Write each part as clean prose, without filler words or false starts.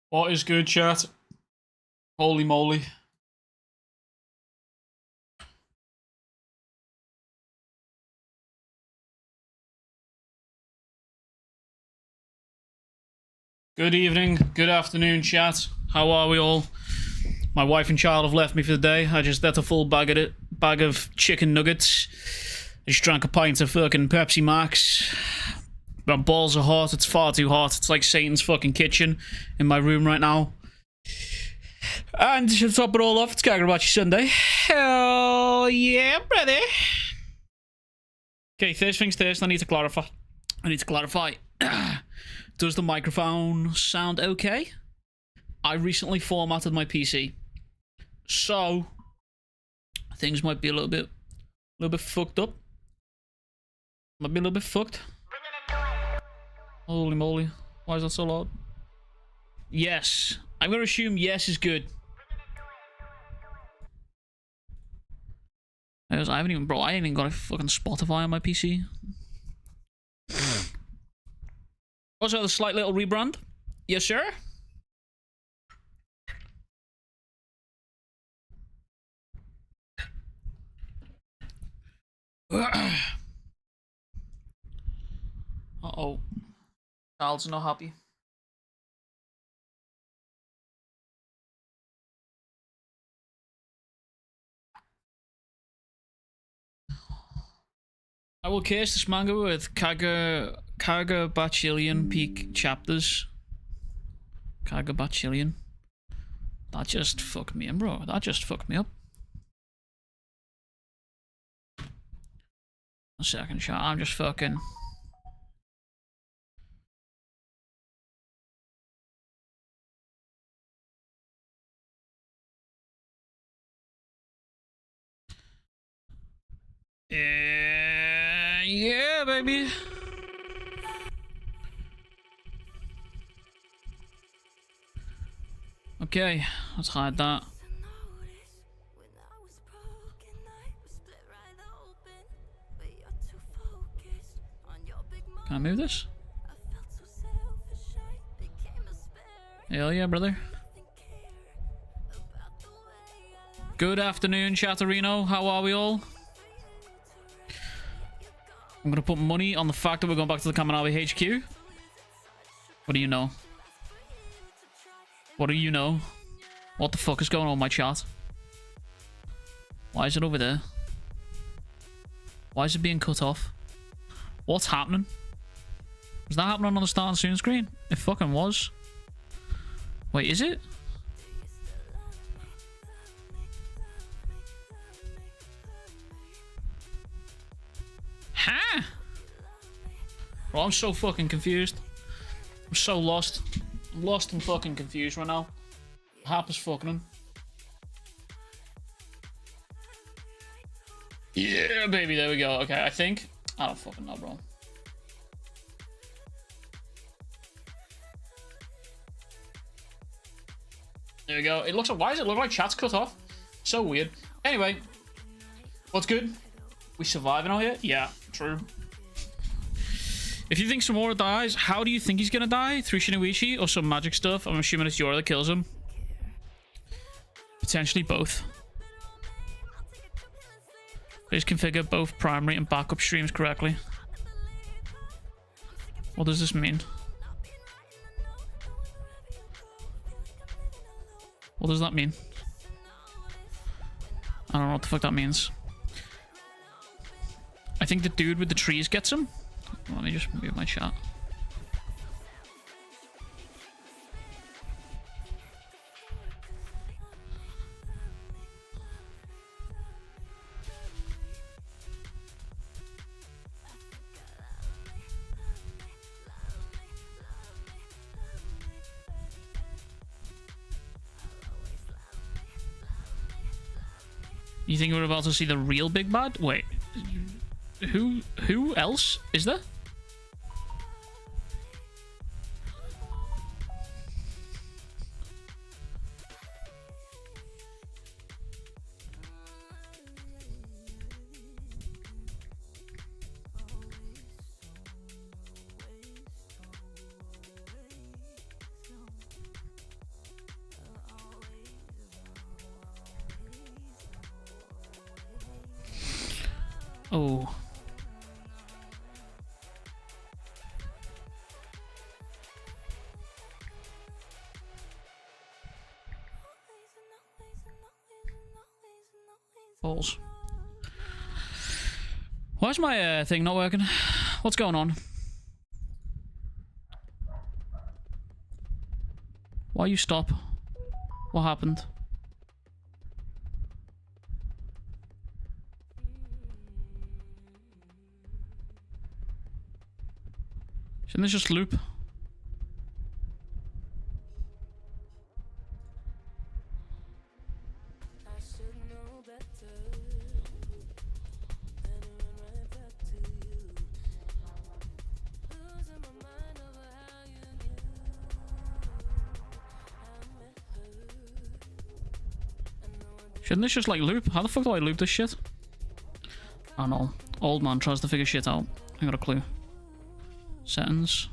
What is good, chat? Holy moly. Good evening, good afternoon, chat. How are we all? My wife and child have left me for the day. I just ate a full bag of chicken nuggets. I just drank a pint of fucking Pepsi Max. My balls are hot. It's far too hot. It's like Satan's fucking kitchen in my room right now. And to top it all off, it's Kagurabachi Sunday. Hell yeah, brother. Okay, first things first, I need to clarify. Does the microphone sound okay? I recently formatted my PC, so things might be a little bit fucked up. Might be a little bit fucked. Holy moly, why is that so loud? Yes, I'm gonna assume yes is good. I ain't even got a fucking Spotify on my PC. Also, the slight little rebrand. Yes, sir. Uh-oh. Child's not happy. I will case this manga with Kagurabachi peak chapters. Kagurabachi. That just fucked me in, bro. That just fucked me up. A second shot. I'm just fucking. Yeah, baby. Okay, let's hide that. Can I move this? Hell yeah, brother. Good afternoon, Chatterino. How are we all? I'm gonna put money on the fact that we're going back to the Kaminabe HQ. What do you know? What do you know? What the fuck is going on with my chat? Why is it over there? Why is it being cut off? What's happening? Was that happening on the start and soon screen? It fucking was. Wait, is it? Huh? Bro, I'm so fucking confused. I'm so lost. I'm lost and fucking confused right now. Hap is fucking. Yeah, baby, there we go. Okay, I think. I don't fucking know, bro. There we go. It looks like. Why does it look like chat's cut off? So weird. Anyway, what's good? We surviving out here? Yeah, true. If you think Samura dies, how do you think he's gonna die? Through Shinuichi or some magic stuff? I'm assuming it's Yora that kills him. Potentially both. Please configure both primary and backup streams correctly. What does this mean? What does that mean? I don't know what the fuck that means. I think the dude with the trees gets him. Let me just move my chat. You think we're about to see the real big bad? Wait. Who else is there? Oh. Balls. Why is my thing not working? What's going on? Why you stop? What happened? Shouldn't this just loop? Shouldn't this just like loop? How the fuck do I loop this shit? I don't know. Old man tries to figure shit out. I got a clue. Settings.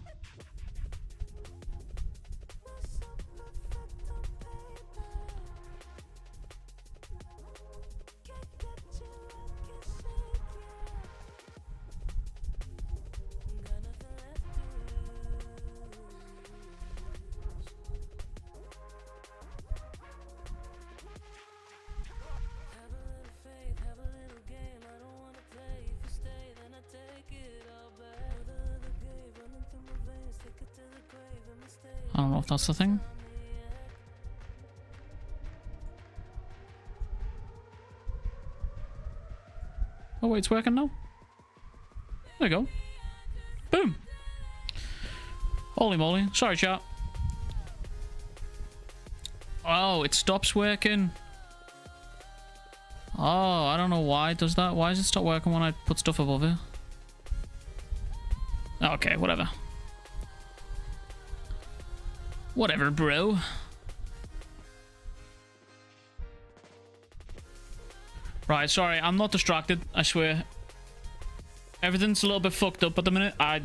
I don't know if that's the thing. Oh wait, it's working now? There we go. Boom! Holy moly. Sorry, chat. Oh, it stops working. Oh, I don't know why it does that. Why does it stop working when I put stuff above it? Okay, whatever. Whatever, bro. Right, sorry, I'm not distracted, I swear. Everything's a little bit fucked up at the minute. I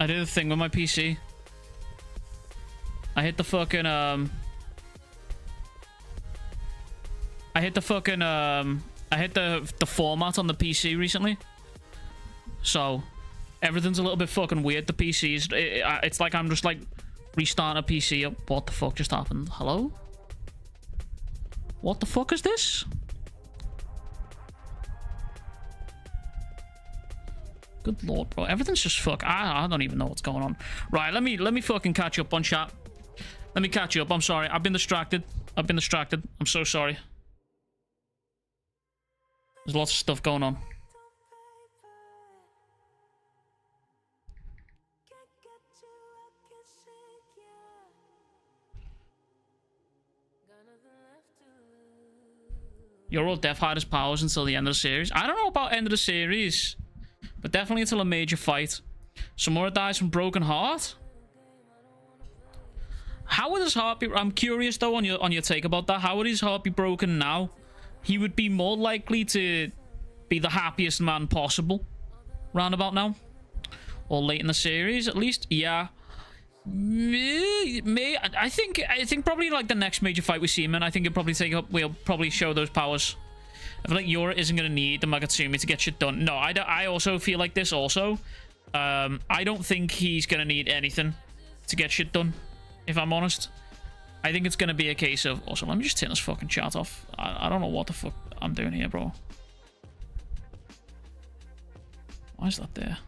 did a thing with my PC. I hit the fucking I hit the format on the PC recently. So everything's a little bit fucking weird. The PC's it's like I'm just like restarting a PC up. What the fuck just happened? Hello? What the fuck is this? Good lord, bro. Everything's just fuck. I don't even know what's going on. Right, let me fucking catch up on chat. Let me catch you up. I'm sorry. I've been distracted. I'm so sorry. There's lots of stuff going on. Yoro Death had his powers until the end of the series. I don't know about end of the series, but definitely until a major fight. Samura dies from broken heart. How would his heart be? I'm curious though on your take about that. How would his heart be broken now? He would be more likely to be the happiest man possible, roundabout now, or late in the series at least. Yeah. I think probably like the next major fight we see him in, I think it'll probably take up. We'll probably show those powers. I feel like Yora isn't gonna need the Magatsumi to get shit done. No, I also feel like this also. I don't think he's gonna need anything to get shit done, if I'm honest. I think it's gonna be a case of. Also, let me just turn this fucking chat off. I don't know what the fuck I'm doing here, bro. Why is that there?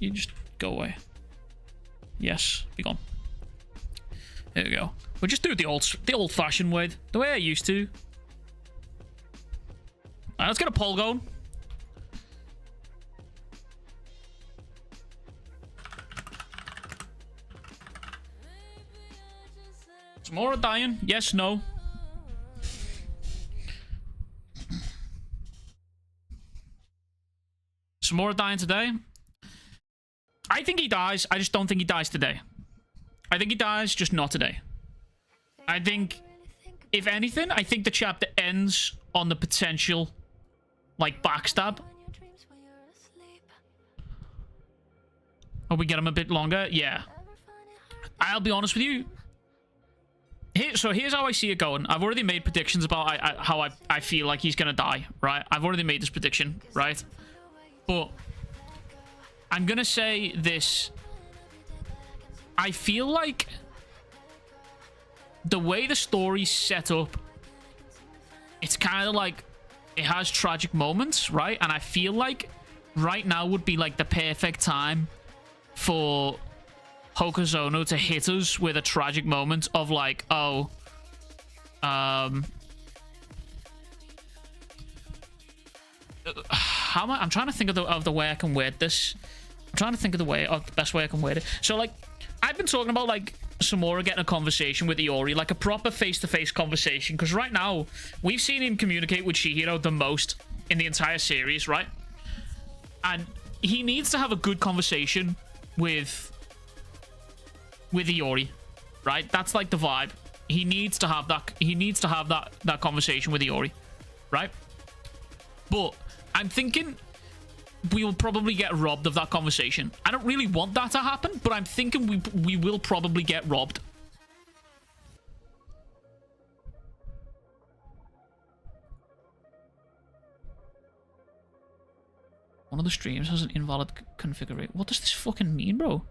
You just go away. Yes, be gone. There we go. We'll just do it the old-fashioned way, the way I used to. Alright, let's get a poll going. Samura dying? Yes, no. Samura dying today? I think he dies. I just don't think he dies today. I think he dies, just not today. I think, if anything, I think the chapter ends on the potential, like, backstab. Oh, we get him a bit longer? Yeah. I'll be honest with you. here's how I see it going. I've already made predictions about how I feel like he's gonna die, right? I've already made this prediction, right? But I'm gonna say this. I feel like the way the story's set up, it's kind of like it has tragic moments, right? And I feel like right now would be like the perfect time for Hokuzono to hit us with a tragic moment of like, oh, I'm trying to think of the way I can word this. I'm trying to think of the best way I can word it. So like, I've been talking about like Samura getting a conversation with Iori, like a proper face-to-face conversation, because right now we've seen him communicate with Chihiro the most in the entire series, right? And he needs to have a good conversation with Iori, right? That's like the vibe. He needs to have that. He needs to have that conversation with Iori, right? But I'm thinking we will probably get robbed of that conversation. I don't really want that to happen, but I'm thinking we will probably get robbed. One of the streams has an invalid configuration. What does this fucking mean, bro?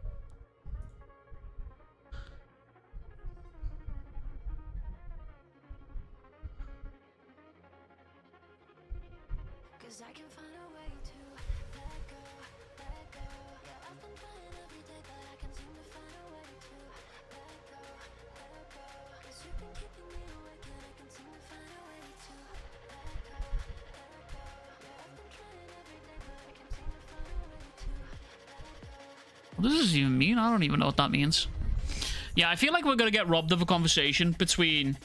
What does this even mean? I don't even know what that means. Yeah, I feel like we're going to get robbed of a conversation between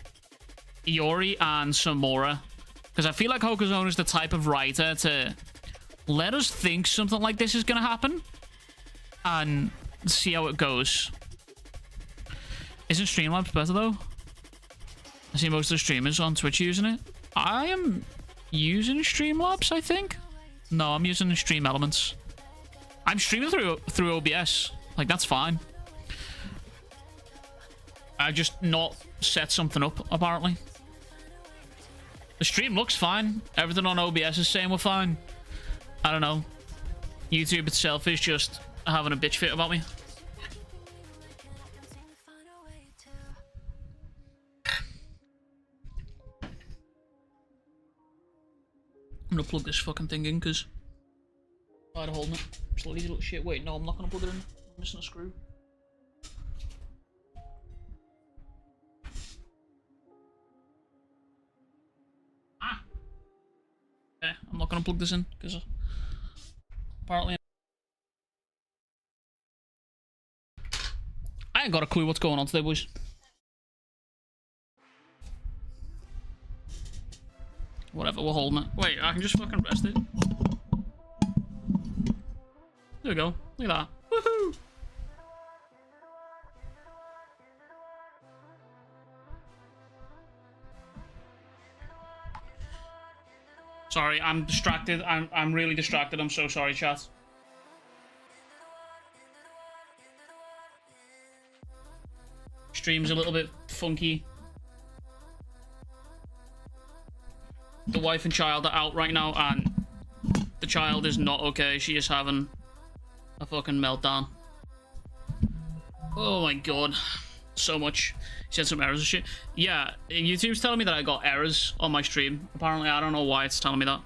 Iori and Samura. Because I feel like Hokuzono is the type of writer to let us think something like this is going to happen. And see how it goes. Isn't Streamlabs better though? I see most of the streamers on Twitch using it. I am using Streamlabs, I think. No, I'm using Stream Elements. I'm streaming through OBS. Like, that's fine. I just not set something up, apparently. The stream looks fine. Everything on OBS is saying we're fine. I don't know. YouTube itself is just having a bitch fit about me. I'm gonna plug this fucking thing in, because I had a holding it. It's a lazy little shit. Wait, no, I'm not gonna plug it in. I'm missing a screw. Okay, I'm not gonna plug this in because apparently I ain't got a clue what's going on today, boys. Whatever, we're holding it. Wait, I can just fucking rest it. There we go. Look at that. Woohoo! Sorry, I'm distracted. I'm really distracted. I'm so sorry, chat. Stream's a little bit funky. The wife and child are out right now, and the child is not okay. She is having a fucking meltdown. Oh my god. So much. She had some errors and shit. Yeah, YouTube's telling me that I got errors on my stream. Apparently, I don't know why it's telling me that.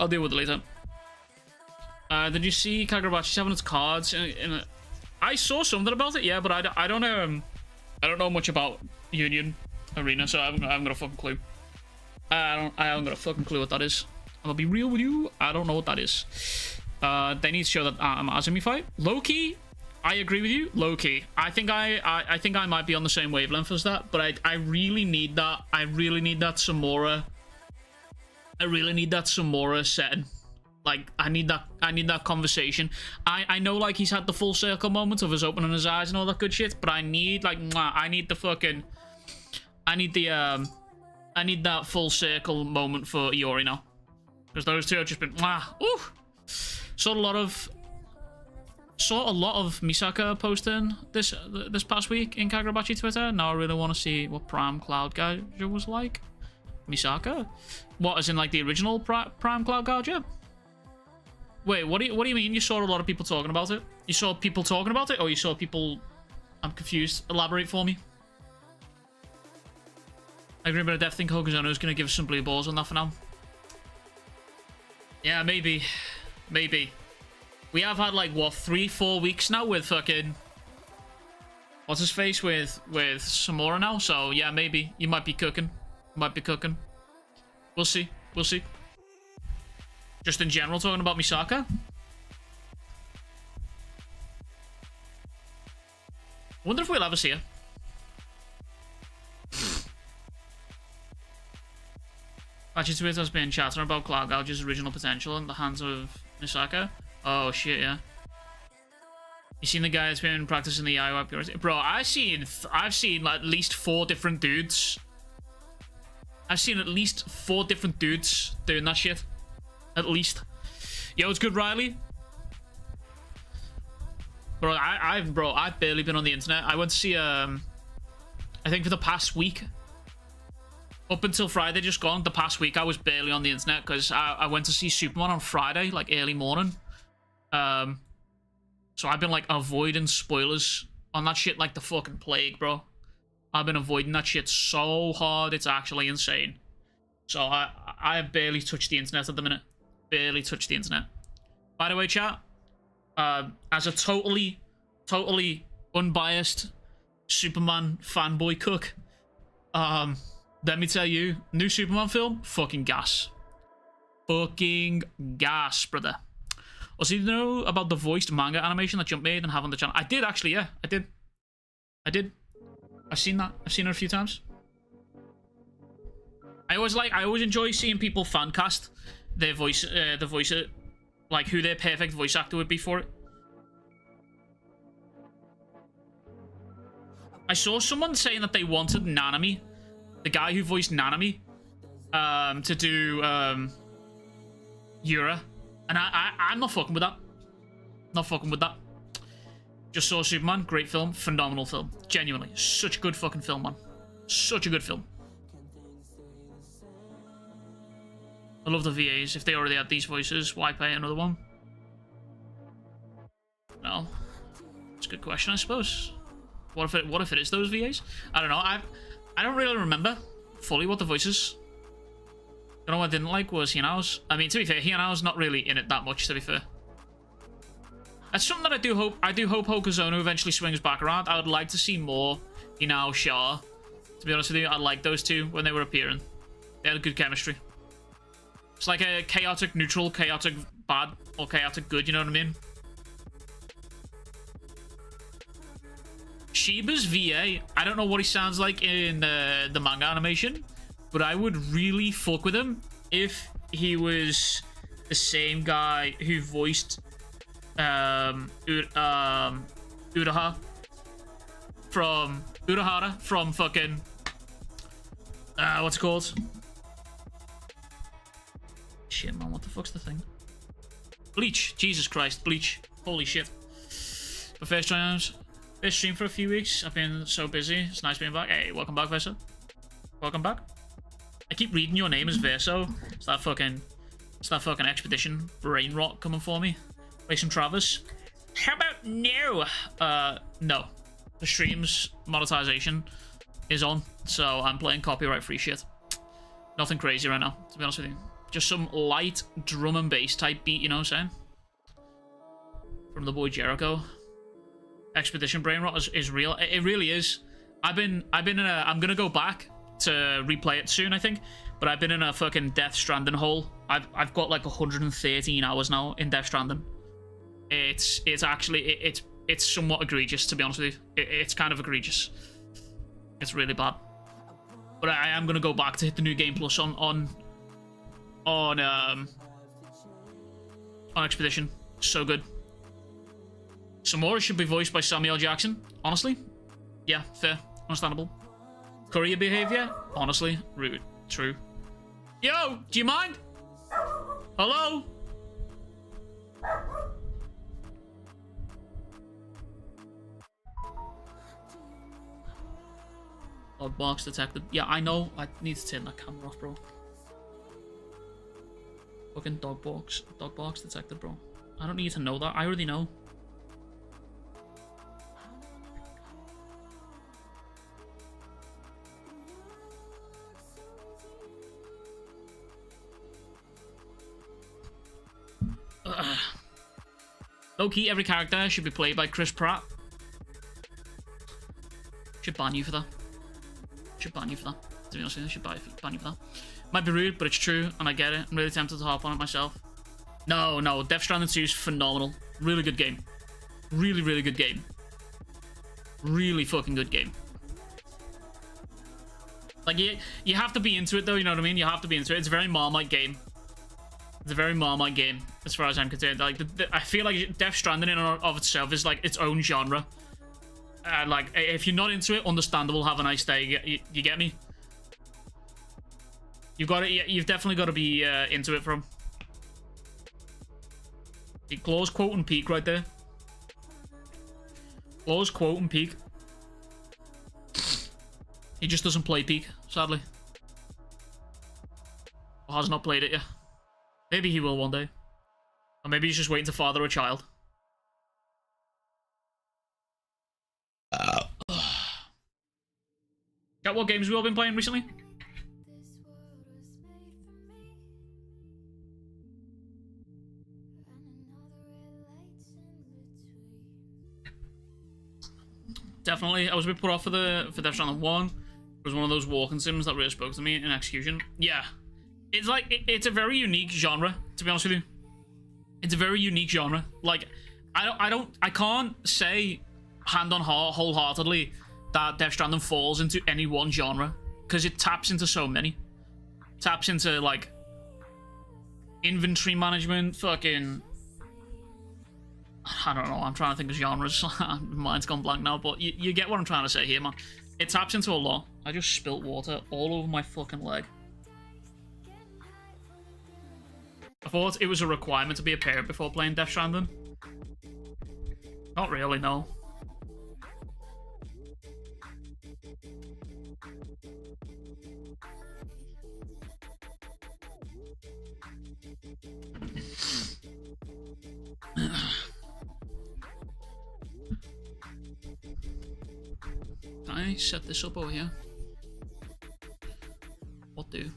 I'll deal with it later. Did you see Kagurabachi's having its cards in a... I saw something about it, yeah, but I don't know much about Union Arena, so I haven't got a fucking clue. I haven't got a fucking clue what that is. I'm gonna be real with you. I don't know what that is. They need to show that I'm Azumi fight. Low-key, I agree with you. Low-key, I think I might be on the same wavelength as that, but I really need that. I really need that Samura. I really need that Samura setting. Like, I need that conversation. I know, like, he's had the full circle moment of his opening his eyes and all that good shit, but I need, like, I need the fucking... I need that full circle moment for Iori now. Because those two have just been... Ooh! Saw a lot of saw a lot of Misaka posting this past week in Kagurabachi Twitter. Now I really want to see what Prime Cloud Gouger was like. Misaka? What, as in like the original Prime Cloud Gouger? Wait, what do you mean you saw a lot of people talking about it? You saw people talking about it, or you saw people... I'm confused. Elaborate for me. I agree, but I definitely think Hokuzono is going to give us some blue balls on that for now. Yeah, maybe. Maybe. We have had like, what, 3-4 weeks now with fucking... What's his face? With Samura now. So, yeah, maybe. You might be cooking. Might be cooking. We'll see. We'll see. Just in general, talking about Misaka. I wonder if we'll ever see her. Bachi Twitter has been chatting about Cloud Gouger's original potential in the hands of Misaka. Oh shit, yeah. You seen the guy that's been practicing the IOI purity? Bro, I've seen like, at least 4 different dudes. I've seen at least 4 different dudes doing that shit. At least. Yo, it's good, Riley. Bro, I've barely been on the internet. I went to see, I think for the past week, up until Friday just gone, the past week I was barely on the internet because I went to see Superman on Friday, like early morning. So I've been like avoiding spoilers on that shit like the fucking plague, bro. I've been avoiding that shit so hard, it's actually insane. So I have barely touched the internet at the minute. Barely touched the internet. By the way, chat, as a totally unbiased Superman fanboy cook, let me tell you, new Superman film, fucking gas. Fucking gas, brother. Also, did you know about the voiced manga animation that Jump made and have on the channel? I did, actually, yeah. I did. I've seen that. I've seen it a few times. I always enjoy seeing people fan cast their voice, like who their perfect voice actor would be for it. I saw someone saying that they wanted Nanami, the guy who voiced Nanami, to do Yura, and I'm not fucking with that. Not fucking with that. Just saw Superman, great film, phenomenal film, genuinely, such a good fucking film, man, such a good film. I love the VAs. If they already had these voices, why pay another one? No, it's a good question, I suppose. What if it is those VAs? I don't know. I don't really remember fully what the voices. You know what I didn't like was Hinao's. I mean, to be fair, Hinao's not really in it that much, to be fair. That's something that I do hope Hokuzono eventually swings back around. I would like to see more Hinao Shah. To be honest with you, I liked those two when they were appearing. They had good chemistry. It's like a chaotic neutral, chaotic bad, or chaotic good, you know what I mean? Shiba's VA, I don't know what he sounds like in the manga animation, but I would really fuck with him if he was the same guy who voiced Urahara from fucking what's it called? Shit, man, what the fuck's the thing? Bleach. Jesus Christ, Bleach. Holy shit. My first stream for a few weeks. I've been so busy. It's nice being back. Hey, welcome back, Verso. Welcome back. I keep reading your name as Verso. It's that fucking expedition brain rot coming for me. Play some Travis. How about no? No. The stream's monetization is on, so I'm playing copyright free shit. Nothing crazy right now, to be honest with you. Just some light drum and bass type beat, you know what I'm saying? From the boy Jericho. Expedition brain rot is real. It really is. I've been in a... I'm gonna go back to replay it soon, I think. But I've been in a fucking Death Stranding hole. I've got like 113 hours now in Death Stranding. It's actually... It's somewhat egregious, to be honest with you. It's kind of egregious. It's really bad. But I am gonna go back to hit the new Game Plus on Expedition. So good. Samura should be voiced by Samuel L. Jackson. Honestly, yeah, fair, understandable. Courier behavior, honestly, rude. True. Yo, do you mind? Hello? Dog box detected. Yeah, I know. I need to turn that camera off, bro. Fucking dog box detected, bro. I don't need to know that. I already know. Low-key, every character should be played by Chris Pratt. Should ban you for that. Should ban you for that. To be honest with you, should ban you for that. Might be rude, but it's true, and I get it. I'm really tempted to hop on it myself. No, Death Stranding 2 is phenomenal. Really good game. Really, really good game. Really fucking good game. Like, you have to be into it, though, you know what I mean? You have to be into it. It's a very Marmite game. It's a very Marmite game, as far as I'm concerned. Like, I feel like Death Stranding in and of itself is, like, its own genre. Like, if you're not into it, understandable, have a nice day. You get me? You've definitely got to be into it from. Claw's quote and peak right there. Claw's quote and peak. He just doesn't play peak, sadly. Or has not played it yet. Maybe he will one day. Or maybe he's just waiting to father a child. What games have we all been playing recently? Definitely, I was a bit put off for Death Stranding 1. It was one of those walking sims that really spoke to me in execution. Yeah, it's like it's a very unique genre. To be honest with you, it's a very unique genre. Like, I can't say hand on heart wholeheartedly that Death Stranding falls into any one genre, because it taps into so many. Taps into, like, inventory management, fucking, I don't know, I'm trying to think of genres. Mine's gone blank now, but you get what I'm trying to say here, man. It taps into a lot. I just spilt water all over my fucking leg. I thought it was a requirement to be a parent before playing Death Stranding. Not really, no. Can I set this up over here? What do?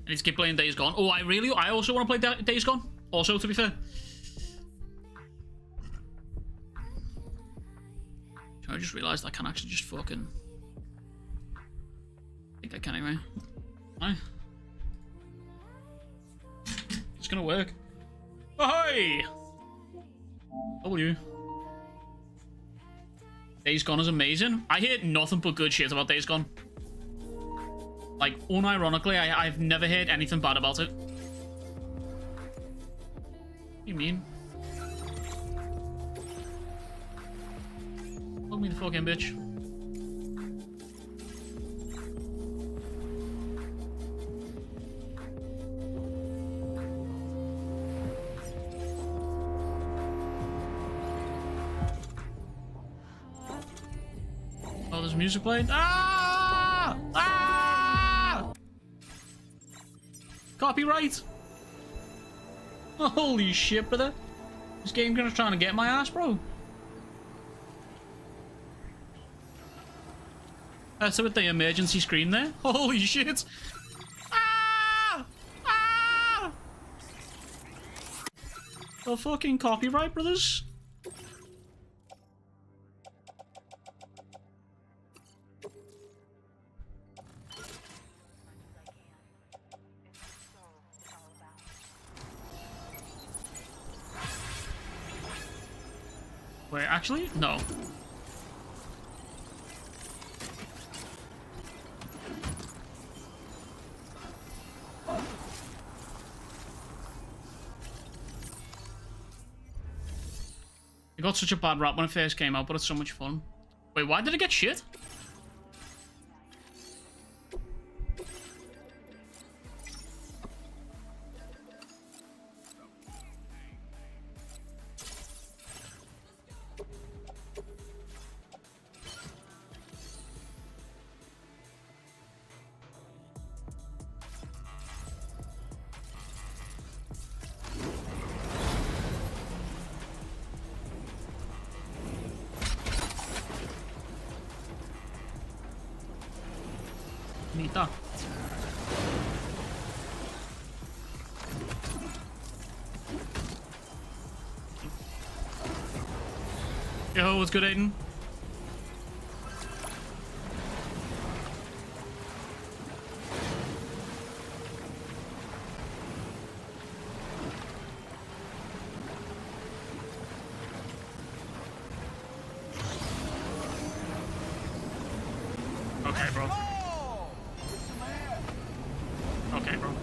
I need to keep playing Days Gone. Oh, I also want to play Days Gone. Also, to be fair. I just realised I can actually just fucking... I think I can anyway. Aye. It's gonna work. Oh, hey! W. Days Gone is amazing. I hear nothing but good shit about Days Gone. Like, unironically, I've never heard anything bad about it. What do you mean? Fuck me the fucking bitch. Oh, there's music playing. Ah! Ah! Copyright! Holy shit, brother. This game gonna trying to get my ass, bro. That's with the emergency screen there. Holy shit! Ah! Ah! The fucking copyright, brothers. Wait, actually? No. It got such a bad rap when it first came out, but it's so much fun. Wait, why did it get shit? Need that. Yo, what's good, Aiden? Okay, bro. Okay, bro.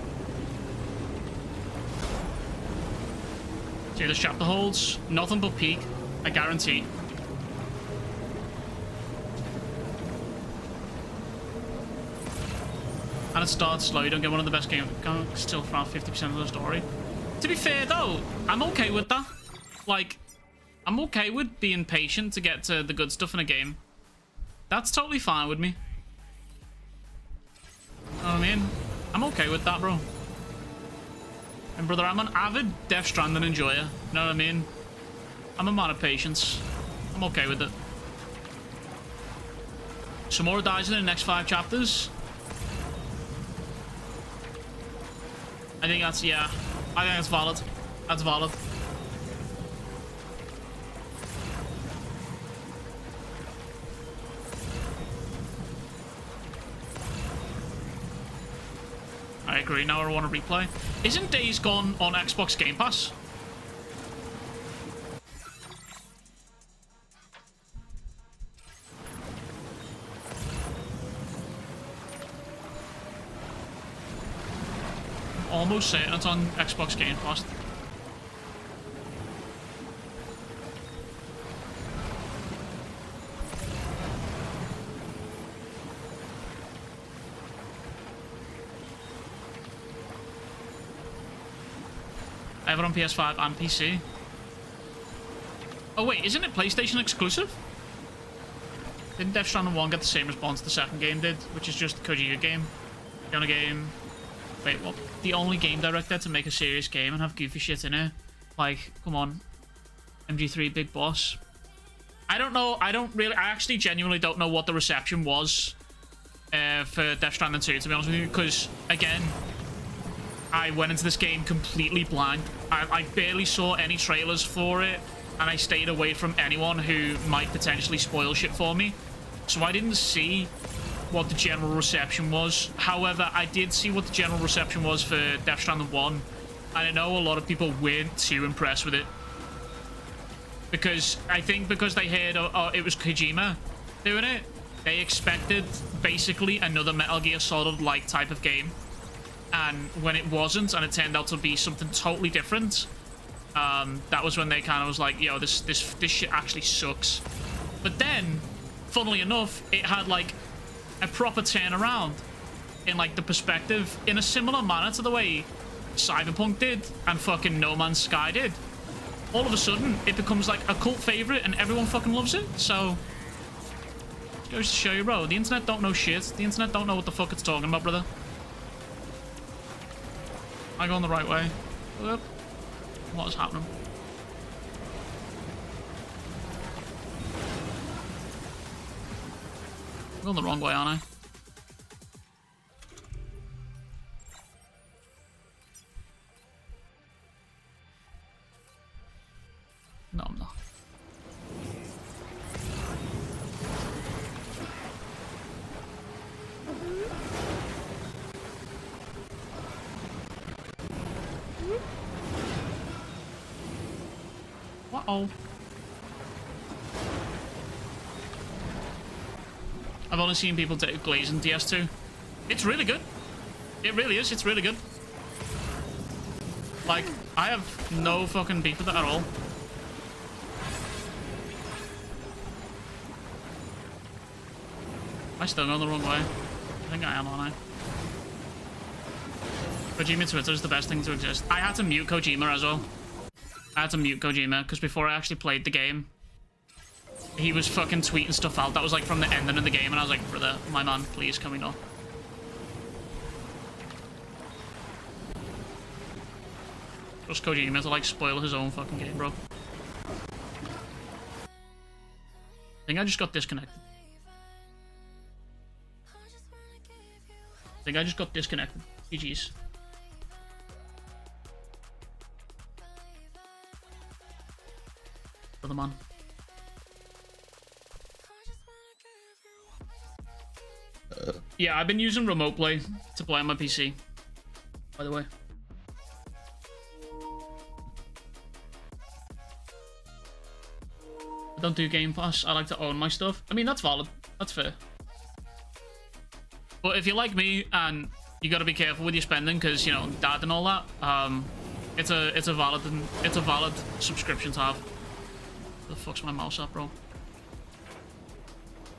See, this chapter holds nothing but peak, I guarantee. And it starts slow, you don't get one of the best games, still around 50% of the story. To be fair though, I'm okay with that. Like, I'm okay with being patient to get to the good stuff in a game. That's totally fine with me. You know what I mean? I'm okay with that, bro. And brother, I'm an avid Death Stranding enjoyer. You know what I mean? I'm a man of patience. I'm okay with it. Samura dies in the next 5 chapters. I think that's, yeah. I think that's valid. That's valid. I agree, now I want to replay. Isn't Days Gone on Xbox Game Pass? I'm almost certain it's on Xbox Game Pass. I have it on PS5 and PC. Oh wait, isn't it PlayStation exclusive? Didn't Death Stranding 1 get the same response the second game did, which is just the Kojima game? The only game... Wait, what? The only game director to make a serious game and have goofy shit in it? Like, come on. MG3 Big Boss. I don't know, I actually genuinely don't know what the reception was for Death Stranding 2, to be honest with you, because, again, I went into this game completely blind. I barely saw any trailers for it, and I stayed away from anyone who might potentially spoil shit for me. So I didn't see what the general reception was. However, I did see what the general reception was for Death Stranding 1, and I know a lot of people weren't too impressed with it. Because, I think because they heard it was Kojima doing it, they expected basically another Metal Gear Solid-like type of game. And when it wasn't, and it turned out to be something totally different, that was when they kind of was like, yo, this shit actually sucks. But then, funnily enough, it had like a proper turnaround in like the perspective in a similar manner to the way Cyberpunk did and fucking No Man's Sky did. All of a sudden, it becomes like a cult favorite and everyone fucking loves it. So, it goes to show you, bro, the internet don't know shit. The internet don't know what the fuck it's talking about, brother. Am I going the right way? Whoop. What is happening? I'm going the wrong way, aren't I? No, I'm not. Uh-oh. I've only seen people take Glaze in DS2. It's really good. It really is. It's really good. Like, I have no fucking beef with it at all. Am I still going the wrong way? I think I am, aren't I? Kojima Twitter is the best thing to exist. I had to mute Kojima as well. I had to mute Kojima because before I actually played the game, he was fucking tweeting stuff out that was like from the ending of the game, and I was like, brother, my man, please, can we not? Trust Kojima to like spoil his own fucking game, bro. I think I just got disconnected. think I just got disconnected. GG's. Brother man. Yeah, I've been using remote play to play on my PC, by the way. I don't do Game Pass. I like to own my stuff. I mean, that's valid. That's fair. But if you're like me and you got to be careful with your spending because, you know, dad and all that, it's a valid subscription to have. Where the fuck's my mouse at, bro?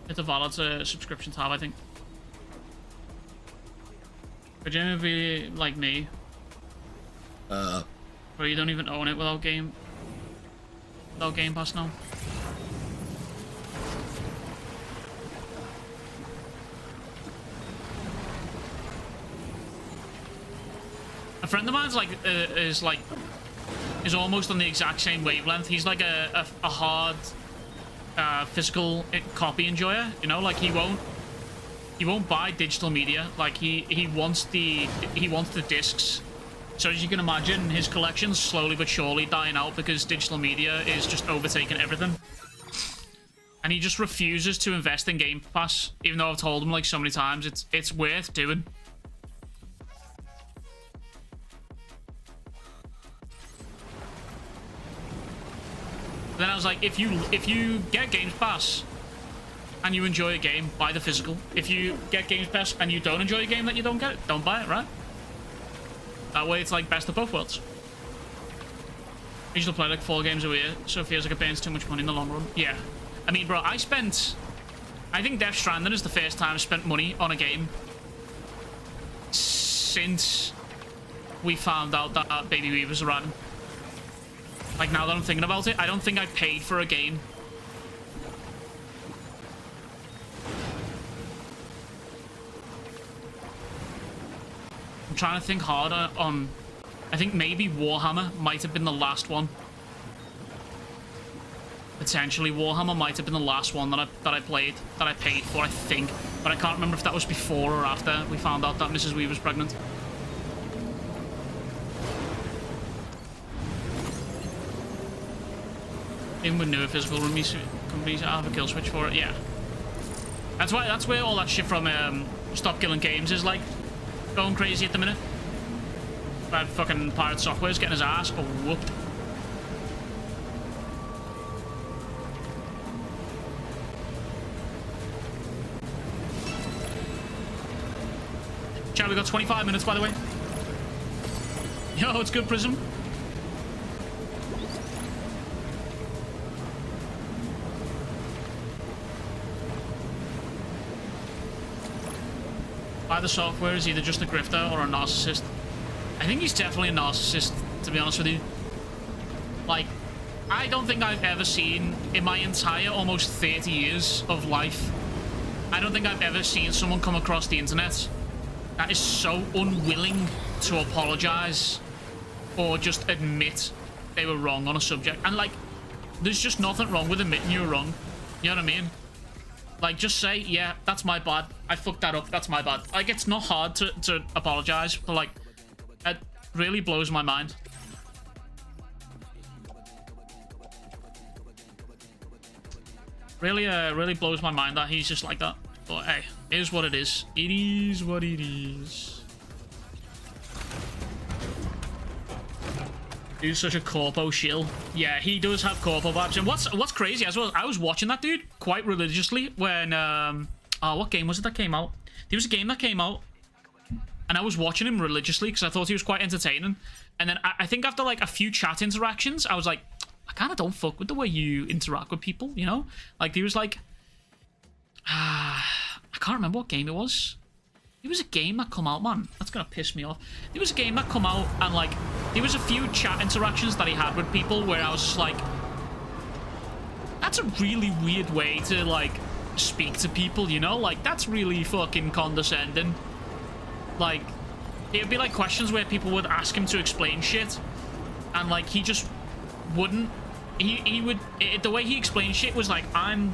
It's a valid subscription to have, I think. Could you be like me? Where you don't even own it without Game Pass now? A friend of mine's like is almost on the exact same wavelength. He's like a hard physical copy enjoyer, you know, like he won't buy digital media. Like he wants the discs. So as you can imagine, his collection's slowly but surely dying out because digital media is just overtaking everything. And he just refuses to invest in Game Pass, even though I've told him like so many times it's worth doing. Then I was like, if you get Game Pass and you enjoy a game, buy the physical. If you get Game Pass and you don't enjoy a game that you don't get, don't buy it, right? That way it's like best of both worlds. I usually play like 4 games a year, so it feels like it burns too much money in the long run. Yeah. I mean, bro, I think Death Stranding is the first time I spent money on a game since we found out that Baby Weavers are riding. Like, now that I'm thinking about it, I don't think I paid for a game. I'm trying to think harder on... I think maybe Warhammer might have been the last one. Potentially, Warhammer might have been the last one that I played, that I paid for, I think. But I can't remember if that was before or after we found out that Mrs. Weaver's pregnant. Even with newer physical companies, I have a kill switch for it. Yeah, that's where all that shit from Stop Killing Games is like going crazy at the minute. Bad fucking Pirate Software's getting his ass whooped. Chat, we got 25 minutes, by the way. Yo, it's good, Prism. Buy the software is either just a grifter or a narcissist. I think he's definitely a narcissist, to be honest with you. Like, I don't think I've ever seen, in my entire almost 30 years of life, I don't think I've ever seen someone come across the internet that is so unwilling to apologize or just admit they were wrong on a subject. And like, there's just nothing wrong with admitting you were wrong. You know what I mean? Like, just say, yeah, that's my bad. I fucked that up. That's my bad. Like, it's not hard to apologize, but like, it really blows my mind. Really blows my mind that he's just like that. But hey, it is what it is. It is what it is. Dude's such a corpo shill. Yeah, he does have corpo vibes. And what's crazy as well, I was watching that dude quite religiously when what game was it that came out? There was a game that came out and I was watching him religiously because I thought he was quite entertaining. And then I think after like a few chat interactions, I was like, I kind of don't fuck with the way you interact with people, you know? Like, he was like, I can't remember what game it was. There was a game that come out, man. That's gonna piss me off. There was a game that come out and like, there was a few chat interactions that he had with people where I was just like, that's a really weird way to like speak to people, you know? Like, that's really fucking condescending. Like, it would be like questions where people would ask him to explain shit and like he just wouldn't. He would, the way he explained shit was like, I'm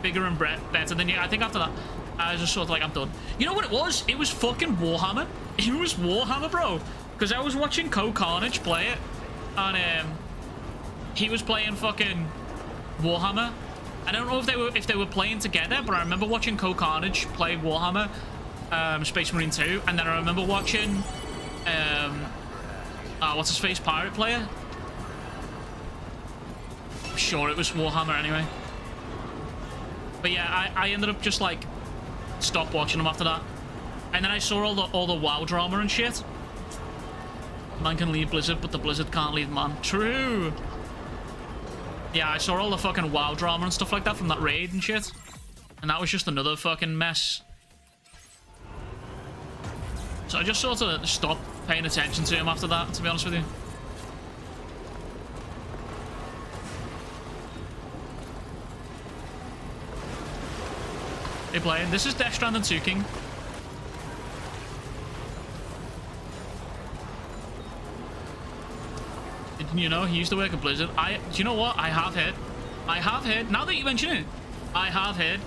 bigger and better than you. I think after that, I was just sort of like, I'm done. You know what it was? It was fucking Warhammer. It was Warhammer, bro. Because I was watching Carnage play it, and he was playing fucking Warhammer. I don't know if they were playing together, but I remember watching Carnage play Warhammer, Space Marine 2, and then I remember watching what's his face, pirate player. I'm sure it was Warhammer anyway. But yeah, I ended up just like stopped watching them after that, and then I saw all the WoW drama and shit. Man can leave Blizzard, but the Blizzard can't leave man. True. Yeah, I saw all the fucking WoW drama and stuff like that from that raid and shit, and that was just another fucking mess. So I just sort of stopped paying attention to him after that, to be honest with you. They playing. This is Death Stranding 2 King. You know, he used to work at Blizzard. Do you know what? I have heard. Now that you mention it, I have heard.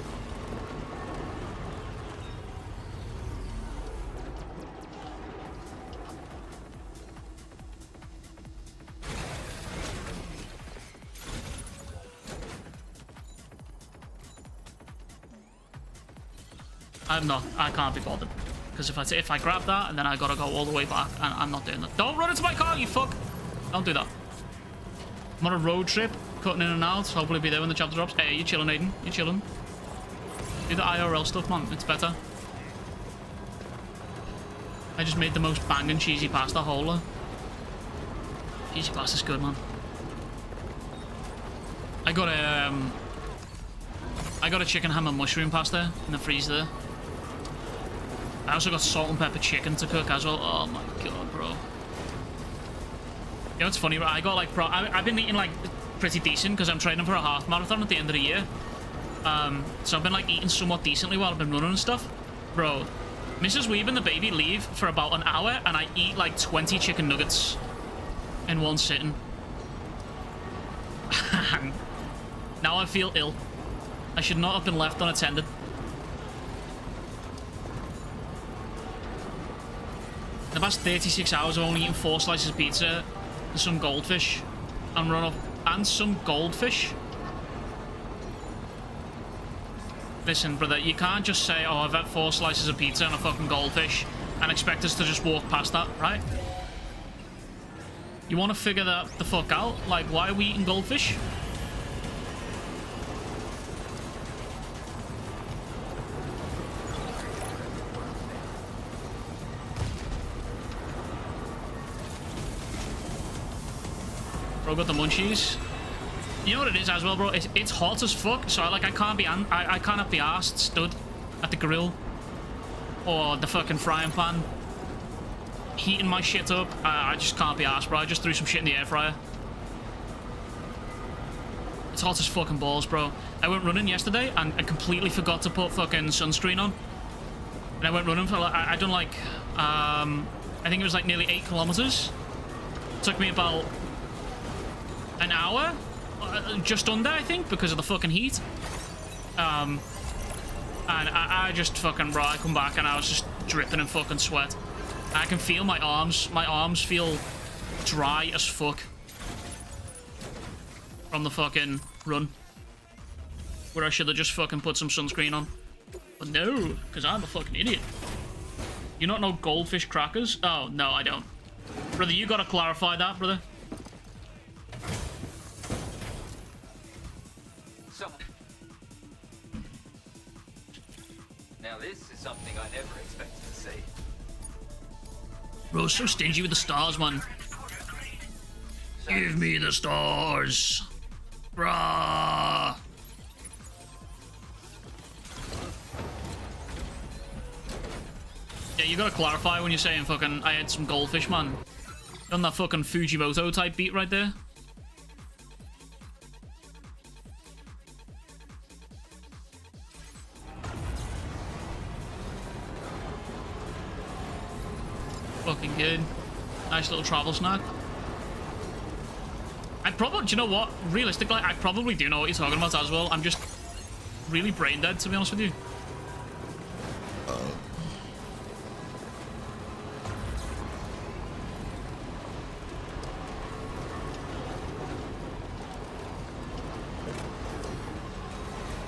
I can't be bothered. Because if I grab that and then I gotta go all the way back, and I'm not doing that. Don't run into my car, you fuck! Don't do that. I'm on a road trip, cutting in and out. Hopefully be there when the chapter drops. Hey, you chilling, Aiden? You chilling? Do the IRL stuff, man. It's better. I just made the most banging cheesy pasta holder. Cheesy pasta's good, man. I got a chicken ham and mushroom pasta in the freezer. I also got salt and pepper chicken to cook as well. Oh my god, bro. You know, it's funny, right? I got like I've been eating like pretty decent because I'm training for a half marathon at the end of the year. So I've been like eating somewhat decently while I've been running and stuff. Bro, Mrs. Weeb and the baby leave for about an hour and I eat like 20 chicken nuggets in one sitting. Now I feel ill. I should not have been left unattended. In the past 36 hours, I've only eaten 4 slices of pizza and some goldfish, and some goldfish. Listen, brother, you can't just say, "Oh, I've had 4 slices of pizza and a fucking goldfish," and expect us to just walk past that, right? You want to figure that the fuck out? Like, why are we eating goldfish? Bro, got the munchies. You know what it is as well, bro? It's hot as fuck, so I can't have the arse stood at the grill or the fucking frying pan heating my shit up. I just can't be arsed, bro. I just threw some shit in the air fryer. It's hot as fucking balls, bro. I went running yesterday and I completely forgot to put fucking sunscreen on. And I went running for like, I done like, I think it was like nearly 8 kilometers. It took me about an hour, just under, I think, because of the fucking heat. And I just fucking, bro, I come back and I was just dripping in fucking sweat. I can feel my arms feel dry as fuck from the fucking run, where I should have just fucking put some sunscreen on. But no, because I'm a fucking idiot. You not know goldfish crackers? Oh, no, I don't. Brother, you gotta clarify that, brother. Now this is something I never expected to see. Bro, so stingy with the stars, man. Give me the stars. Brah. Yeah, you gotta clarify when you're saying fucking I had some goldfish, man. Done that fucking Fujimoto type beat right there. Fucking good. Nice little travel snack. I'd probably, do you know what? Realistically, I probably do know what you're talking about as well. I'm just really brain dead, to be honest with you.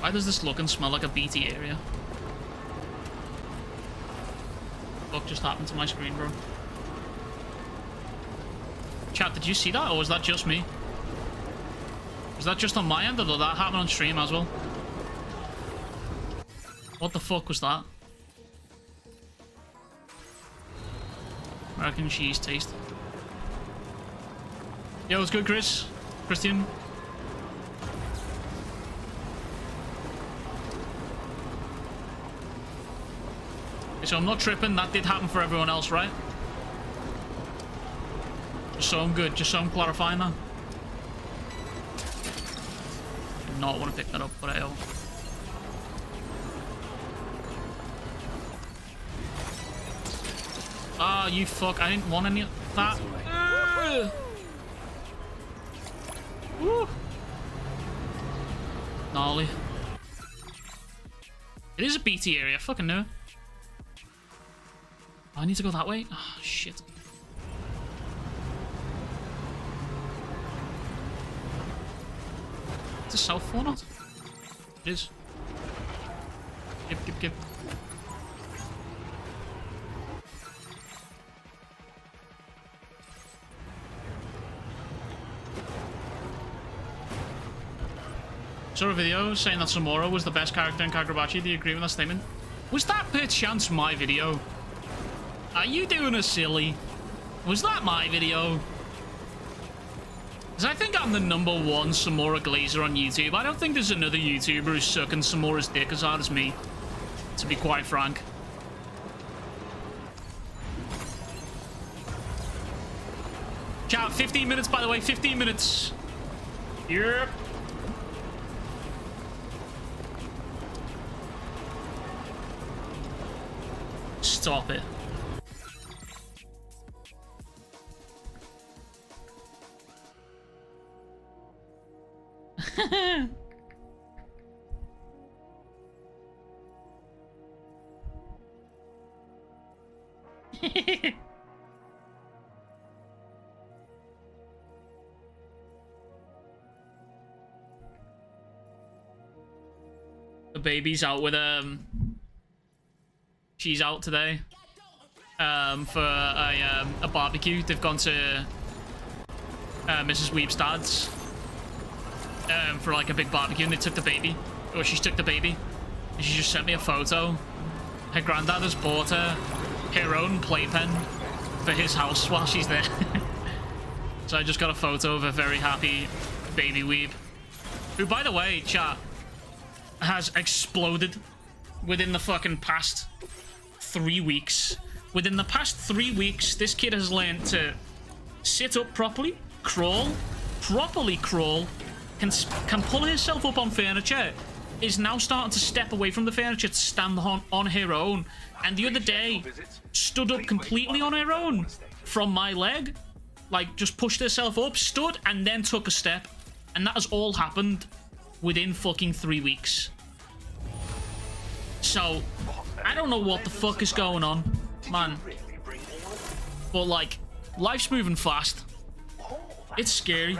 Why does this look and smell like a BT area? What just happened to my screen, bro? Chat, did you see that, or was that just me? Was that just on my end, or did that happen on stream as well? What the fuck was that? American cheese taste. Yo, what's good, Chris? Christian? So I'm not tripping, that did happen for everyone else, right? Just so I'm good, just so I'm clarifying that. I do not want to pick that up, but I will. Ah, you fuck, I didn't want any of that. Woo. Gnarly. It is a BT area, I fucking know. I need to go that way? Ah, oh, shit. Is it south or not? It is. Yep. Saw a video saying that Samura was the best character in Kagurabachi. Do you agree with that statement? Was that perchance my video? Are you doing a silly? Was that my video? Because I think I'm the #1 Samura glazer on YouTube. I don't think there's another YouTuber who's sucking Samura's dick as hard as me, to be quite frank. Chat, 15 minutes, by the way, 15 minutes. Yep. Stop it. The baby's out with she's out today for a barbecue. They've gone to Mrs. Weeb's dad's for like a big barbecue, and they took the baby, or she took the baby, and she just sent me a photo. Her granddad has bought her own playpen for his house while she's there. So I just got a photo of a very happy baby Weeb, who, by the way, chat, has exploded within the fucking past 3 weeks. Within the past 3 weeks, this kid has learned to sit up properly, properly crawl, can pull herself up on furniture, is now starting to step away from the furniture to stand on her own, and the other day stood up completely on her own from my leg, like just pushed herself up, stood, and then took a step, and that has all happened within fucking 3 weeks. So I don't know what the fuck is going on, man, but like, life's moving fast. It's scary.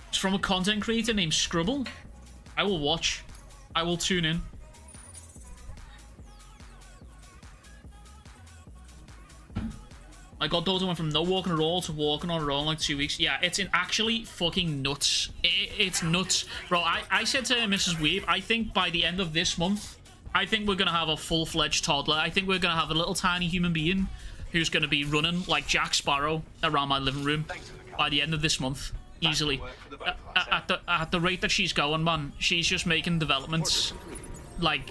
It's from a content creator named Scribble. I will watch. I will tune in. My goddaughter went from no walking at all to walking on her own like 2 weeks. Yeah, it's actually fucking nuts. It's nuts. Bro, I said to Mrs. Weeb, I think by the end of this month, I think we're going to have a full-fledged toddler. I think we're going to have a little tiny human being who's going to be running like Jack Sparrow around my living room by the end of this month. Easily. At the rate that she's going, man, she's just making developments like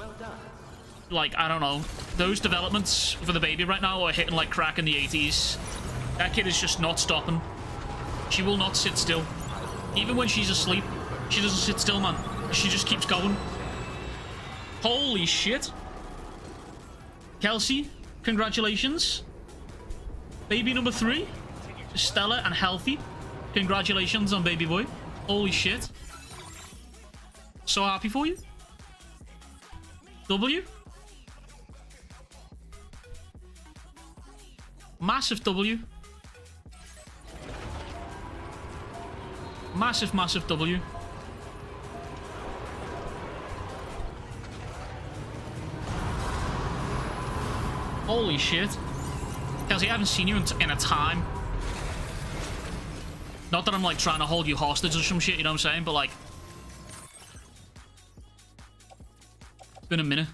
I don't know, those developments for the baby right now are hitting like crack in the 80s. That kid is just not stopping. She will not sit still. Even when she's asleep, she doesn't sit still, man. She just keeps going. Holy shit. Kelsey, congratulations. Baby number 3, stellar and healthy. Congratulations on baby boy. Holy shit. So happy for you. W. Massive W. Massive, massive W. Holy shit. Kelsey, I haven't seen you in a time. Not that I'm like trying to hold you hostage or some shit, you know what I'm saying? But like... It's been a minute.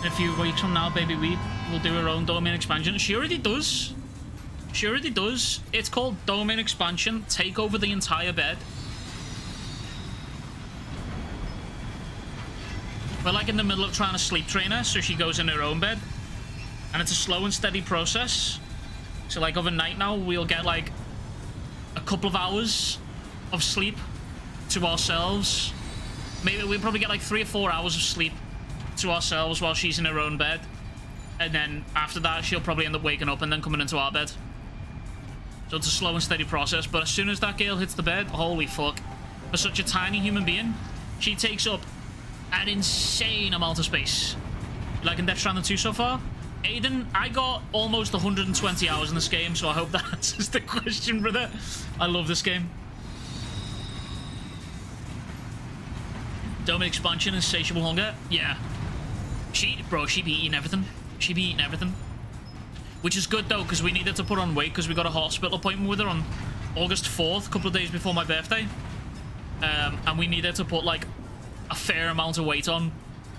A few weeks from now, Baby Weed will do her own domain expansion. She already does. She already does. It's called Domain Expansion. Take over the entire bed. We're like in the middle of trying to sleep train her, so she goes in her own bed. And it's a slow and steady process. So like overnight now, we'll get like a couple of hours of sleep to ourselves. Maybe we'll probably get like 3 or 4 hours of sleep to ourselves while she's in her own bed, and then after that she'll probably end up waking up and then coming into our bed. So it's a slow and steady process, but as soon as that girl hits the bed, holy fuck, for such a tiny human being, she takes up an insane amount of space. You liking Death Stranding 2 so far? Aiden, I got almost 120 hours in this game, so I hope that answers the question, brother. I love this game. Domain expansion, insatiable hunger? Yeah. She be eating everything. She be eating everything. Which is good though, because we needed to put on weight because we got a hospital appointment with her on August 4th, a couple of days before my birthday. And we needed to put like a fair amount of weight on,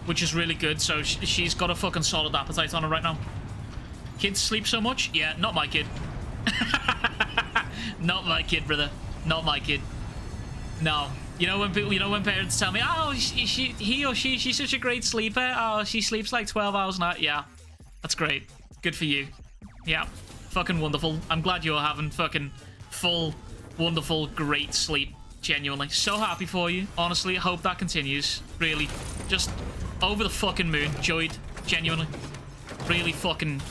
which is really good. So she's got a fucking solid appetite on her right now. Kids sleep so much? Yeah, not my kid. Not my kid, brother. Not my kid. No. You know when people, when parents tell me, oh, he or she's such a great sleeper. Oh, she sleeps like 12 hours a night. Yeah, that's great. Good for you. Yeah, fucking wonderful. I'm glad you're having fucking full, wonderful, great sleep. Genuinely, so happy for you. Honestly, I hope that continues. Really, just over the fucking moon. Joyed, genuinely. Really fucking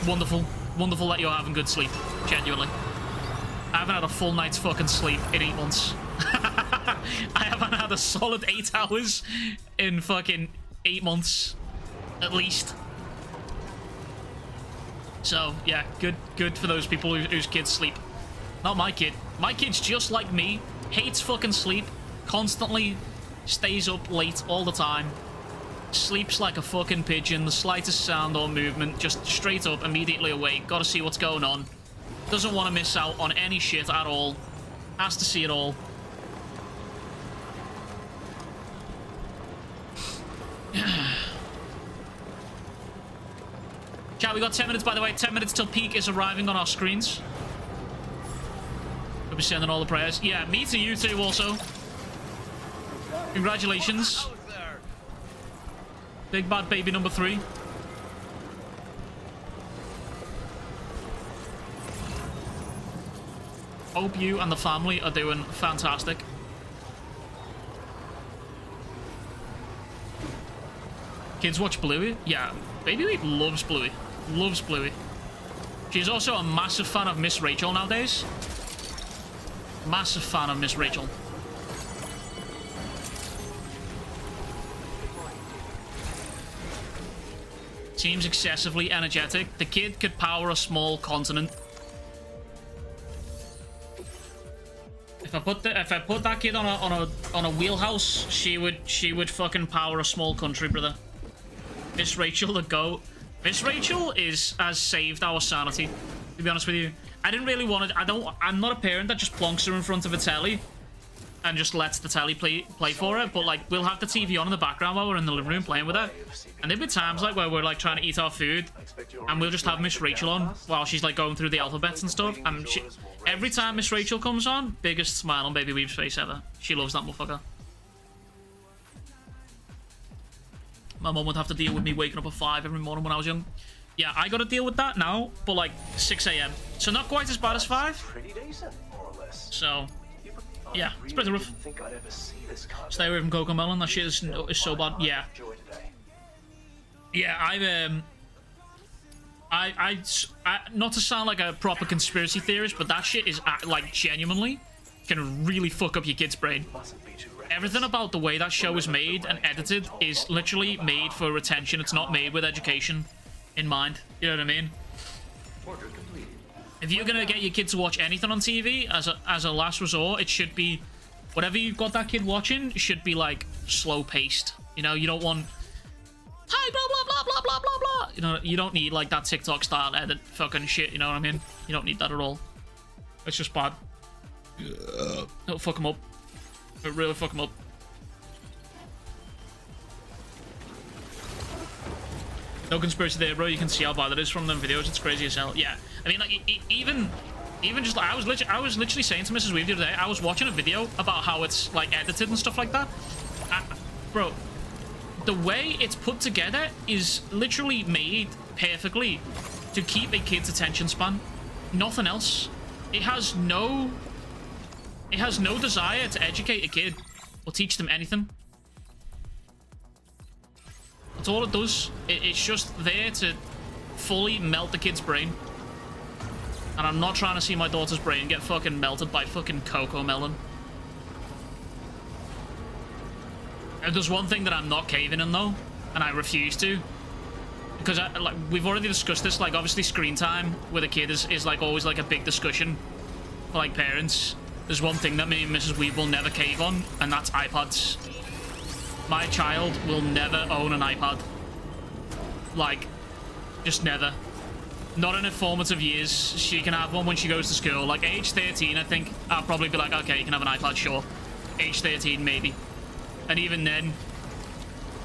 wonderful. Wonderful that you're having good sleep. Genuinely. I haven't had a full night's fucking sleep in 8 months. I haven't had a solid 8 hours in fucking 8 months, at least. So yeah, good for those people whose kids sleep. Not my kid. My kid's just like me. Hates fucking sleep. Constantly stays up late all the time. Sleeps like a fucking pigeon. The slightest sound or movement, just straight up, immediately awake. Gotta see what's going on. Doesn't want to miss out on any shit at all. Has to see it all. Chat, we got 10 minutes, by the way. 10 minutes till peak is arriving on our screens. We'll be sending all the prayers. Yeah, me to you too also. Congratulations. Big bad baby number 3. Hope you and the family are doing fantastic. Kids watch Bluey? Yeah, Baby loves Bluey. Loves Bluey. She's also a massive fan of Miss Rachel nowadays. Massive fan of Miss Rachel. Seems excessively energetic. The kid could power a small continent. If I put that kid on a wheelhouse, she would fucking power a small country, brother. Miss Rachel the GOAT. Miss Rachel has saved our sanity, to be honest with you. I didn't really want it. I'm not a parent that just plonks her in front of a telly and just lets the telly play for her, but like we'll have the TV on in the background while we're in the living room playing with her. And there'll be times like where we're like trying to eat our food and we'll just have Miss Rachel on while she's like going through the alphabets and stuff. And every time Miss Rachel comes on, biggest smile on Baby Weeb's face ever. She loves that motherfucker. My mum would have to deal with me waking up at 5 every morning when I was young. Yeah, I gotta deal with that now, but like 6 a.m. So not quite as bad as 5. Pretty decent, more or less. So, yeah, it's pretty rough. Think I'd ever see this kind Stay away from Coco Melon, that shit is so bad. Yeah. Enjoy today. Yeah, I not to sound like a proper conspiracy theorist, but that shit is like genuinely can really fuck up your kid's brain. Mustn't be too Everything about the way that show is made and edited is literally made for retention. It's not made with education in mind. You know what I mean? Order completed. If you're gonna get your kid to watch anything on TV as a last resort, it should be whatever you've got that kid watching should be like slow paced. You know, you don't want hi blah blah blah blah blah blah blah. You know, you don't need like that TikTok style edit fucking shit. You know what I mean? You don't need that at all. It's just bad. It'll fuck them up. It'll really fuck them up. No conspiracy there, bro. You can see how bad it is from them videos. It's crazy as hell. Yeah, I mean, like even just like I was literally saying to Mrs. Weave the other day, I was watching a video about how it's like edited and stuff like that. Bro, the way it's put together is literally made perfectly to keep a kid's attention span. Nothing else. It has no desire to educate a kid or teach them anything. That's all it does. It's just there to fully melt the kid's brain. And I'm not trying to see my daughter's brain get fucking melted by fucking Coco Melon. And there's one thing that I'm not caving in though, and I refuse to. Because like we've already discussed this, like obviously screen time with a kid is like always like a big discussion for like parents. There's one thing that me and Mrs. Weave will never cave on, and that's iPads. My child will never own an iPad. Like, just never. Not in her formative years. She can have one when she goes to school. Like, age 13, I think, I'll probably be like, okay, you can have an iPad, sure. Age 13, maybe. And even then,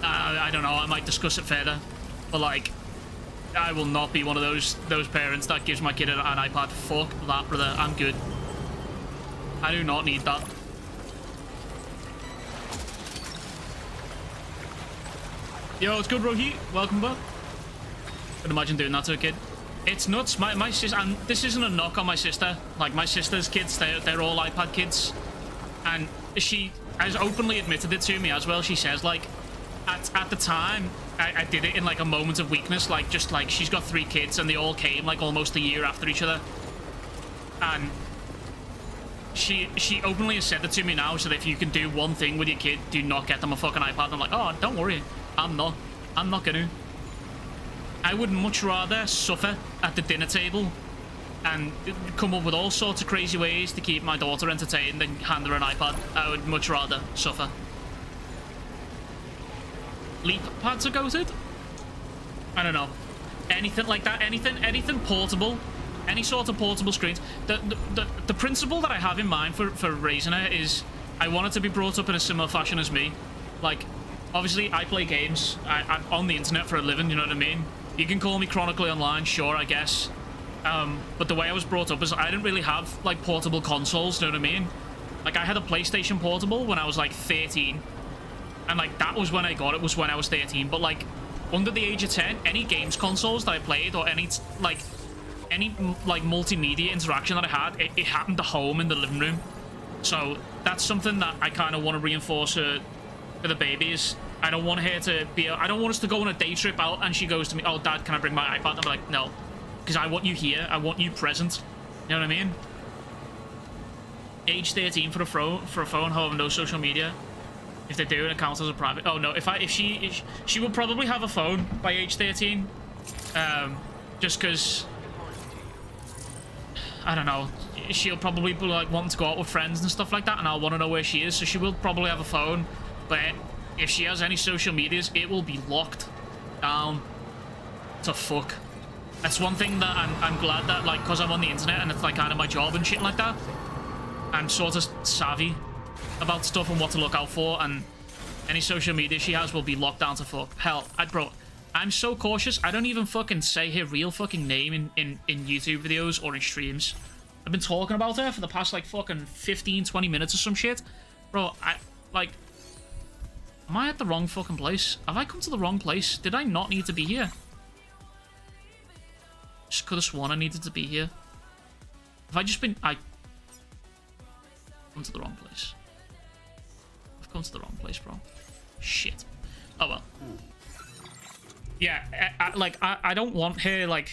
I don't know, I might discuss it further. But, like, I will not be one of those parents that gives my kid an iPad. Fuck that, brother. I'm good. I do not need that. Yo, it's good, Rohi. Welcome back. Could imagine doing that to a kid. It's nuts. My sister, and this isn't a knock on my sister. Like my sister's kids, they're all iPad kids, and she has openly admitted it to me as well. She says like, at the time, I did it in like a moment of weakness. Like just like she's got 3 kids and they all came like almost a year after each other, and she openly has said it to me now. So that if you can do one thing with your kid, do not get them a fucking iPad. I'm like, oh, don't worry. I'm not gonna. I would much rather suffer at the dinner table and come up with all sorts of crazy ways to keep my daughter entertained than hand her an iPad. I would much rather suffer. Leap pads are goated? I don't know. Anything like that, anything portable, any sort of portable screens. The principle that I have in mind for raising her is I want her to be brought up in a similar fashion as me. Like, obviously, I play games. I'm on the internet for a living, you know what I mean? You can call me chronically online, sure, I guess. But the way I was brought up is I didn't really have, like, portable consoles, you know what I mean? Like, I had a PlayStation Portable when I was, like, 13. And, like, that was when I got it, was when I was 13. But, like, under the age of 10, any games consoles that I played or any multimedia interaction that I had, it happened at home in the living room. So that's something that I kind of want to reinforce for the babies. I don't want her to be I don't want us to go on a day trip out and she goes to me, oh dad, can I bring my iPad? I'm like, no, because I want you here, I want you present, you know what I mean? Age 13 for a phone, however, no social media. If they do, it counts as a private. Oh no, if she will probably have a phone by age 13, just because I don't know, she'll probably be like wanting to go out with friends and stuff like that, and I'll want to know where she is, so she will probably have a phone. But if she has any social medias, it will be locked down to fuck. That's one thing that I'm glad that, like, because I'm on the internet and it's like kind of my job and shit like that, I'm sort of savvy about stuff and what to look out for, and any social media she has will be locked down to fuck. Hell, bro, I'm so cautious, I don't even fucking say her real fucking name in YouTube videos or in streams. I've been talking about her for the past, like, fucking 15-20 minutes or some shit. Bro, am I at the wrong fucking place? Have I come to the wrong place? Did I not need to be here? Just could have sworn I needed to be here. Have I just been... I've come to the wrong place. I've come to the wrong place, bro. Shit. Oh well. Yeah, I don't want her, like,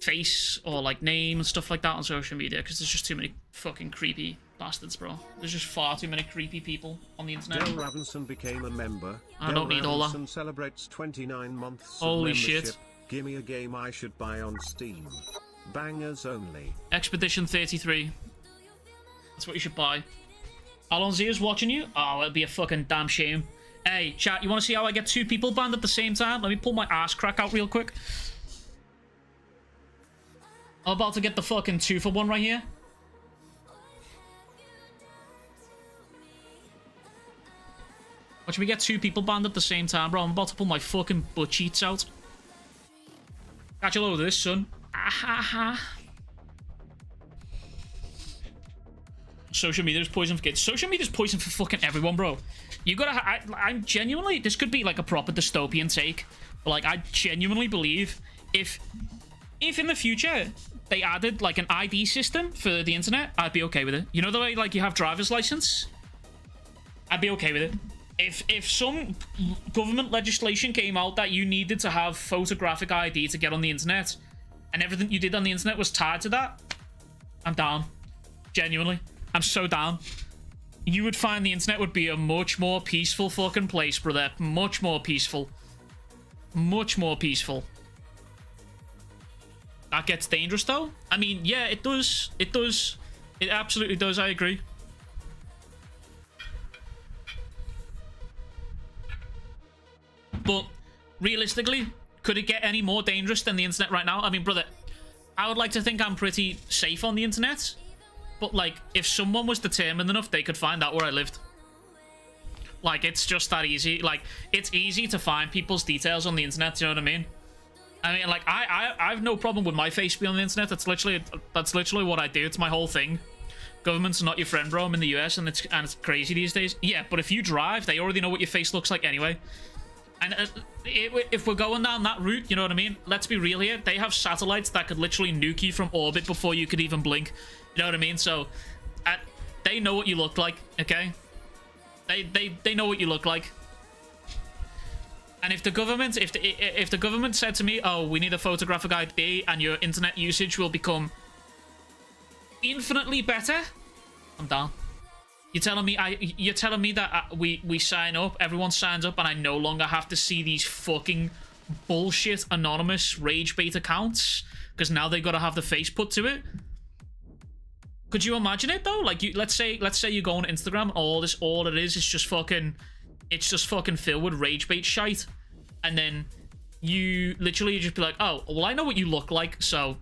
face or, like, name and stuff like that on social media, because there's just too many fucking creepy bastards, bro. There's just far too many creepy people on the internet. Del Ravenson became a member. I don't need all that. Ravenson celebrates 29 months Holy of membership. shit. Gimme a game I should buy on Steam. Bangers only. Expedition 33. That's what you should buy. Alonzia's watching you? Oh, it'll be a fucking damn shame. Hey, chat, you want to see how I get 2 people banned at the same time? Let me pull my ass crack out real quick. I'm about to get the fucking 2-for-1 right here. Watch me get 2 people banned at the same time, bro. I'm about to pull my fucking butt cheeks out. Catch a load of this, son. Ahaha. Social media is poison for kids. Social media is poison for fucking everyone, bro. You gotta... I'm genuinely... This could be like a proper dystopian take. But like, I genuinely believe if in the future they added like an ID system for the internet, I'd be okay with it. You know the way like you have driver's license? I'd be okay with it. If some government legislation came out that you needed to have photographic ID to get on the internet, and everything you did on the internet was tied to that, I'm down. Genuinely. I'm so down. You would find the internet would be a much more peaceful fucking place, brother. Much more peaceful. Much more peaceful. That gets dangerous, though. I mean, yeah, it does. It does. It absolutely does. I agree. But realistically, could it get any more dangerous than the internet right now? I mean, brother, I would like to think I'm pretty safe on the internet. But, like, if someone was determined enough, they could find out where I lived. Like, it's just that easy. Like, it's easy to find people's details on the internet, do you know what I mean? I mean, like, I have no problem with my face being on the internet. That's literally what I do. It's my whole thing. Government's not your friend, bro. I'm in the US, and it's crazy these days. Yeah, but if you drive, they already know what your face looks like anyway. And if we're going down that route, you know what I mean? Let's be real here. They have satellites that could literally nuke you from orbit before you could even blink. You know what I mean? So, they know what you look like, okay? They know what you look like. And if the government, if the government said to me, "Oh, we need a photographic ID and your internet usage will become infinitely better," I'm down. You're telling me that we sign up, everyone signs up, and I no longer have to see these fucking bullshit anonymous rage bait accounts because now they gotta have the face put to it. Could you imagine it though? Like, let's say you go on Instagram, and all it is just fucking, it's just fucking filled with rage bait shite, and then you literally just be like, oh, well, I know what you look like, so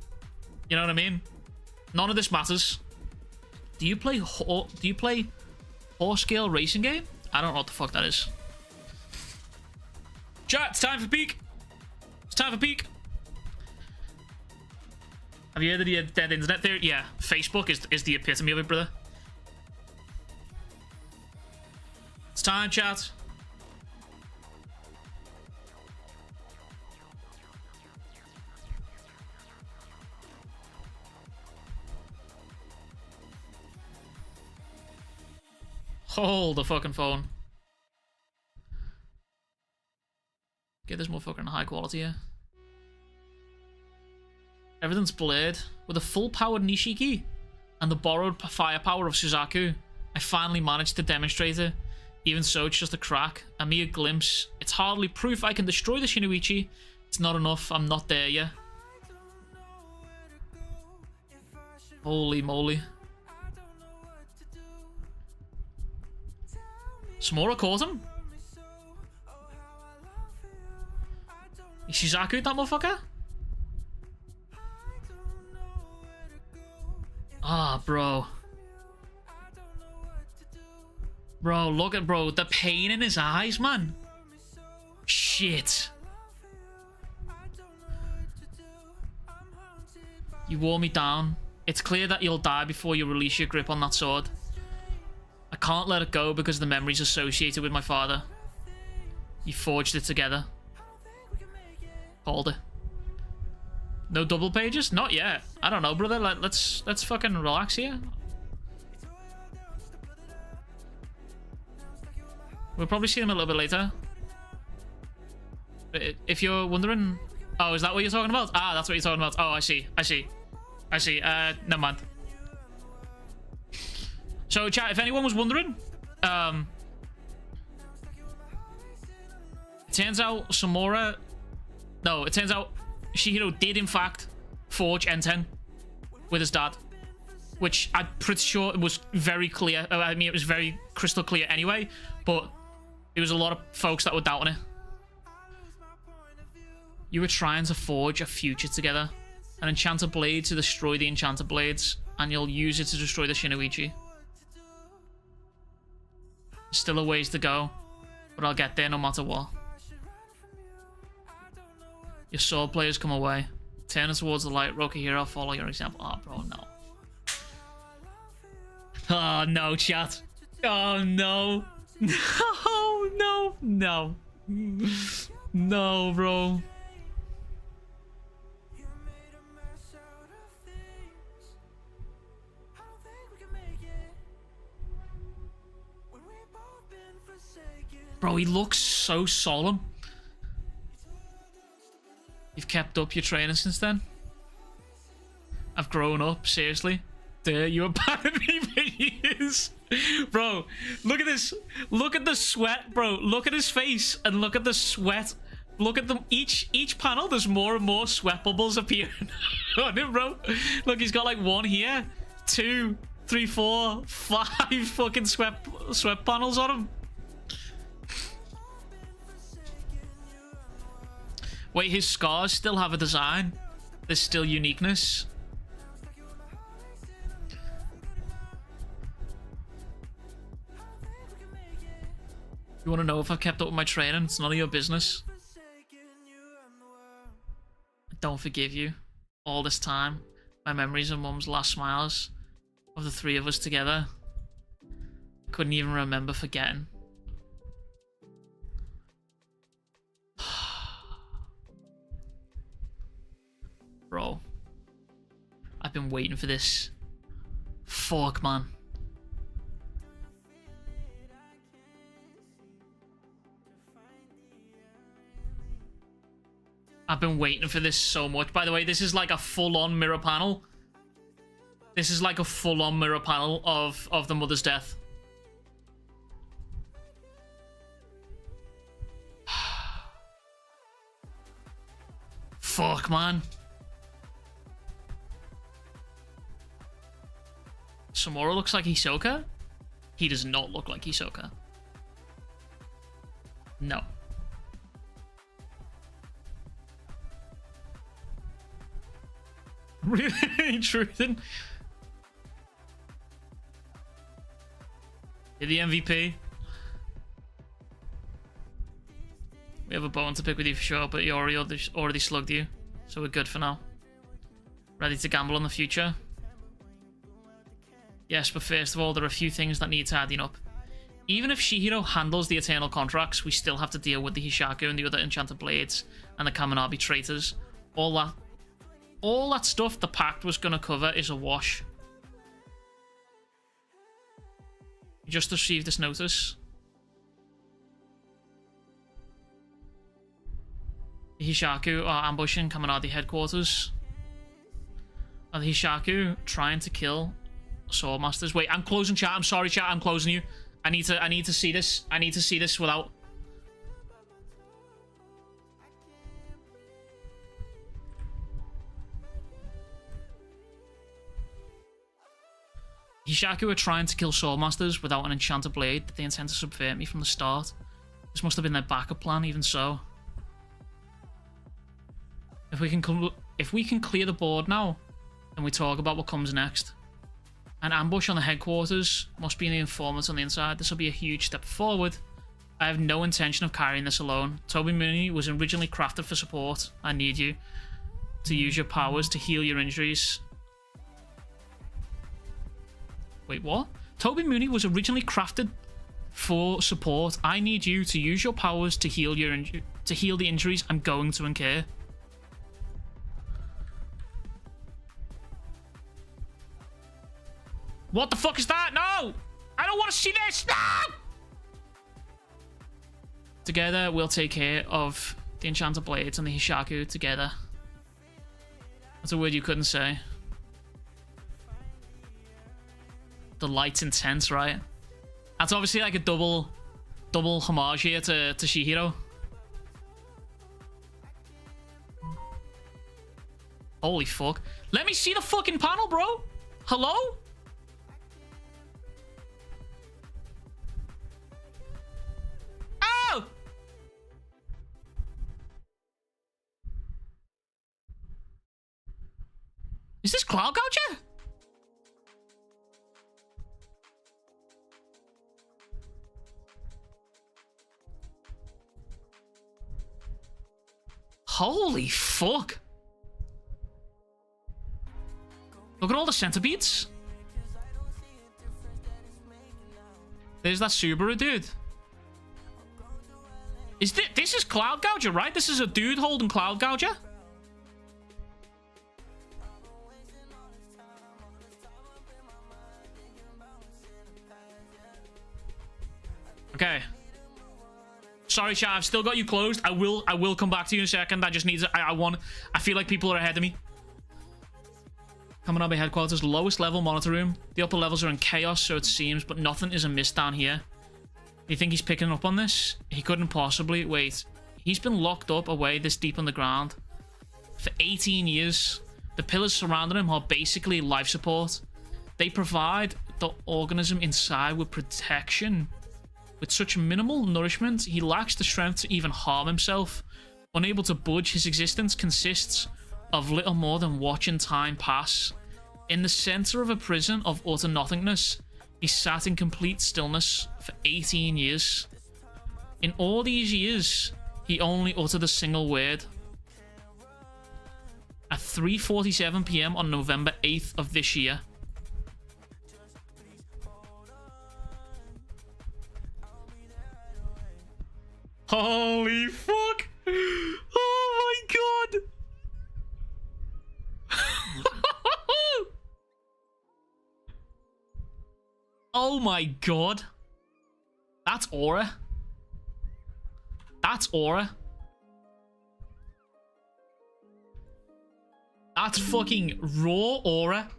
you know what I mean? None of this matters. Do you play horse scale racing game? I don't know what the fuck that is. Chat, it's time for peak. It's time for peak. Have you heard of the dead internet theory? Yeah, Facebook is the epitome of it, brother. It's time, chat. Hold the fucking phone. Get this motherfucker in high quality here. Everything's blurred. With a full-powered Nishiki and the borrowed firepower of Suzaku, I finally managed to demonstrate it. Even so, it's just a crack, a mere glimpse. It's hardly proof I can destroy the Shinuichi. It's not enough. I'm not there yet. Holy moly. Samura caught him? Is Shizaku that motherfucker? Ah, bro. Bro, look at bro. The pain in his eyes, man. Shit. You wore me down. It's clear that you'll die before you release your grip on that sword. I can't let it go because of the memories associated with my father. You forged it together. Hold it. No double pages? Not yet. I don't know, brother. Let's fucking relax here. We'll probably see them a little bit later. If you're wondering... Oh, is that what you're talking about? Ah, that's what you're talking about. Oh, I see. Never mind. So, chat, if anyone was wondering... it turns out Samura... No, it turns out Chihiro did, in fact, forge N10 with his dad. Which I'm pretty sure it was very clear. I mean, it was very crystal clear anyway. But there was a lot of folks that were doubting it. You were trying to forge a future together. An enchanted blade to destroy the enchanted blades. And you'll use it to destroy the Shinuichi. Still a ways to go. But I'll get there no matter what. Your sword players come away. Turn towards the light. Rocky Hero, follow your example. Oh, bro, no. Oh, no, chat. Oh, no. No. No, bro. Bro, he looks so solemn. You've kept up your training since then? I've grown up, seriously. Dude, you were bad at me for years. Bro, look at this. Look at the sweat, bro. Look at his face and look at the sweat. Look at them. Each panel, there's more and more sweat bubbles appearing on him, bro. Look, he's got like 1 here, 2, 3, 4, 5 fucking sweat panels on him. Wait, his scars still have a design. There's still uniqueness. You want to know if I've kept up with my training? It's none of your business. I don't forgive you. All this time, my memories of Mum's last smiles of the 3 of us together. I couldn't even remember forgetting. Bro, I've been waiting for this. Fuck, man. I've been waiting for this so much. By the way, this is like a full-on mirror panel. This is like a full-on mirror panel of the mother's death. Fuck, man. Samura looks like Hisoka? He does not look like Hisoka. No. Really? Intruding? You're the MVP. We have a bone to pick with you for sure, but Yori already slugged you. So we're good for now. Ready to gamble on the future? Yes, but first of all, there are a few things that need tidying up. Even if Chihiro handles the Eternal Contracts, we still have to deal with the Hishaku and the other Enchanted Blades and the Kaminabi traitors. All that stuff the Pact was going to cover is a wash. You just received this notice. The Hishaku are ambushing Kaminadi headquarters. Are the Hishaku trying to kill Swordmasters? Wait, I'm closing chat. I'm sorry, chat. I'm closing you. I need to see this. I need to see this without... Hishaku are trying to kill Swordmasters without an enchanted blade, but they intend to subvert me from the start. This must have been their backup plan, even so. If we can clear the board now, then we talk about what comes next. An ambush on the headquarters must be an informant on the inside. This will be a huge step forward. I have no intention of carrying this alone. Toby Mooney was originally crafted for support. I need you to use your powers to heal your injuries. Wait, what? Toby Mooney was originally crafted for support. I need you to use your powers to heal the injuries I'm going to incur. What the fuck is that? No! I don't want to see this! No! Together, we'll take care of the enchanted blades and the Hishaku together. That's a word you couldn't say. The light's intense, right? That's obviously like a double homage here to Chihiro. Holy fuck. Let me see the fucking panel, bro. Hello? Oh! Is this Cloud Gouger? Holy fuck. Look at all the centipedes. There's that Subaru dude. Is this is Cloud Gouger, right? This is a dude holding Cloud Gouger? Okay. Sorry, chat, I've still got you closed. I will come back to you in a second. I just need to, I feel like people are ahead of me. Kamanabe headquarters, lowest level monitor room. The upper levels are in chaos, so it seems, but nothing is amiss down here. Do you think he's picking up on this? He couldn't possibly. Wait, he's been locked up away this deep underground for 18 years. The pillars surrounding him are basically life support. They provide the organism inside with protection. With such minimal nourishment, he lacks the strength to even harm himself. Unable to budge, his existence consists of little more than watching time pass. In the center of a prison of utter nothingness, he sat in complete stillness for 18 years. In all these years, he only uttered a single word. At 3:47 PM on November 8th of this year. Holy fuck! Oh my god! Oh my god. That's aura. That's aura. That's fucking raw aura.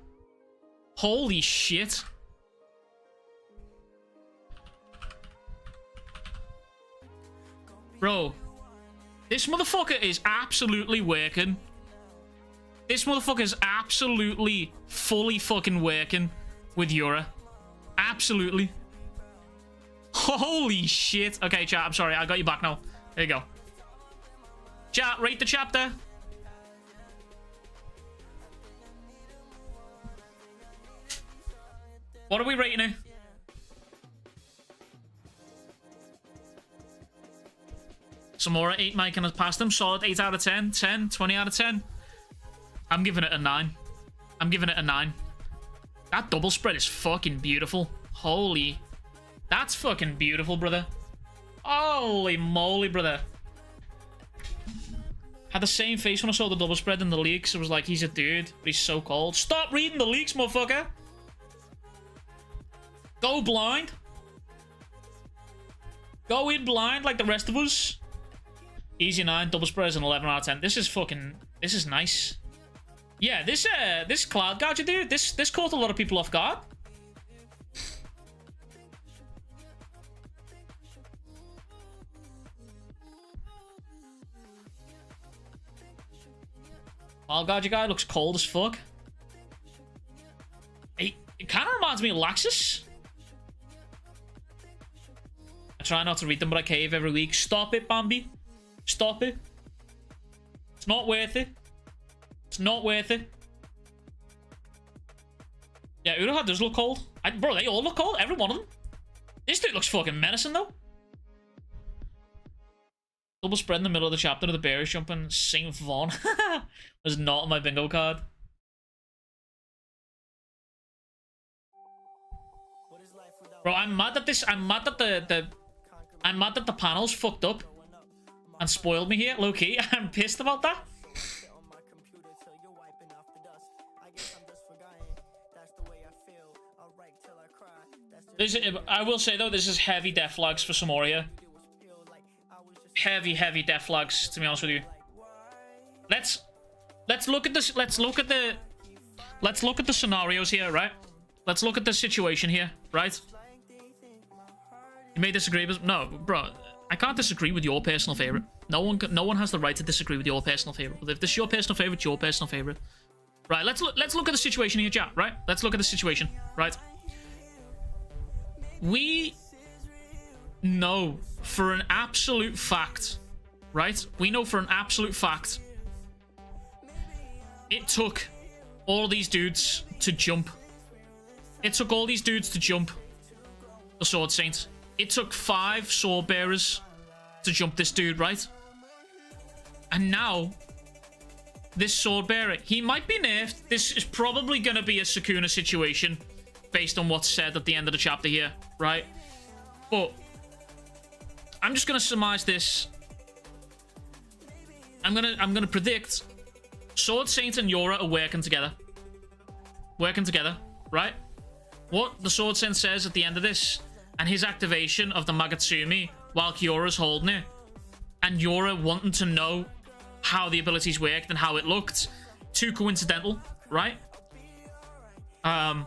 Holy shit. Bro, this motherfucker is absolutely working. This motherfucker is absolutely, fully fucking working with Yora. Absolutely. Holy shit. Okay, chat, I'm sorry. I got you back now. There you go. Chat, rate the chapter. What are we rating it? Samura 8 Mike has passed him. Solid 8 out of 10. 10, 20 out of 10. I'm giving it a 9. I'm giving it a 9. That double spread is fucking beautiful. Holy. That's fucking beautiful, brother. Holy moly, brother. Had the same face when I saw the double spread in the leaks. It was like, he's a dude, but he's so cold. Stop reading the leaks, motherfucker. Go blind. Go in blind like the rest of us. Easy 9, double spread is an 11 out of 10. This is fucking, this is nice. Yeah, this Cloud Gouger dude, this caught a lot of people off guard. Cloud Gouger guy looks cold as fuck. It kind of reminds me of Laxus. I try not to read them, but I cave every week. Stop it, Bambi. Stop it. It's not worth it. It's not worth it. Yeah, Uruha does look cold. Bro, they all look cold. Every one of them. This dude looks fucking menacing, though. Double spread in the middle of the chapter of the bearish jumping. Saint Vaughn. Was not on my bingo card. Bro, I'm mad that this. I'm mad that I'm mad that the panel's fucked up and spoiled me here, low key. I'm pissed about that. I will say though, this is heavy death flags for Samura here. Heavy death flags, to be honest with you. Let's look at this. Let's look at the scenarios here, right? Let's look at the situation here, right? You may disagree, but no, bro, I can't disagree with your personal favorite. No one has the right to disagree with your personal favorite. But if this is your personal favorite, it's your personal favorite. Right, let's look at the situation here, chat, right? Let's look at the situation, right? We know for an absolute fact, right? We know for an absolute fact it took all these dudes to jump. It took all these dudes to jump the Sword Saint. It took 5 sword bearers to jump this dude, right? And now, this sword bearer, he might be nerfed. This is probably going to be a Sukuna situation based on what's said at the end of the chapter here, right? But I'm just going to surmise this. I'm going to predict Sword Saint and Yora are working together. Working together, right? What the Sword Saint says at the end of this, and his activation of the Magatsumi while Kyora's holding it, and Yora wanting to know how the abilities worked and how it looked, too coincidental, right? But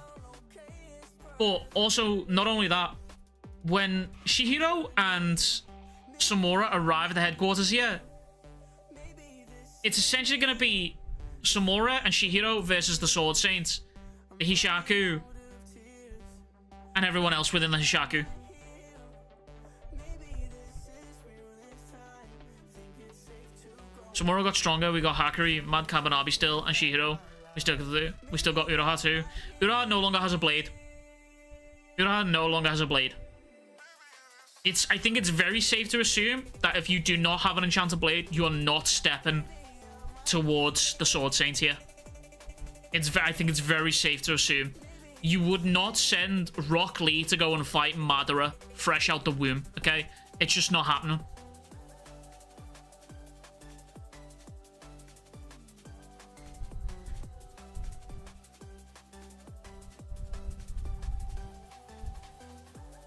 also, not only that, when Chihiro and Samura arrive at the headquarters here, it's essentially going to be Samura and Chihiro versus the Sword Saint, the Hishaku, and everyone else within the Hishaku. Samura got stronger. We got Hakari, Mad Kabanabi still, and Chihiro. We still got Uraha too. Uraha no longer has a blade. Uraha no longer has a blade. I think it's very safe to assume that if you do not have an enchanted blade, you are not stepping towards the Sword Saint here. I think it's very safe to assume. You would not send Rock Lee to go and fight Madara fresh out the womb, okay? It's just not happening.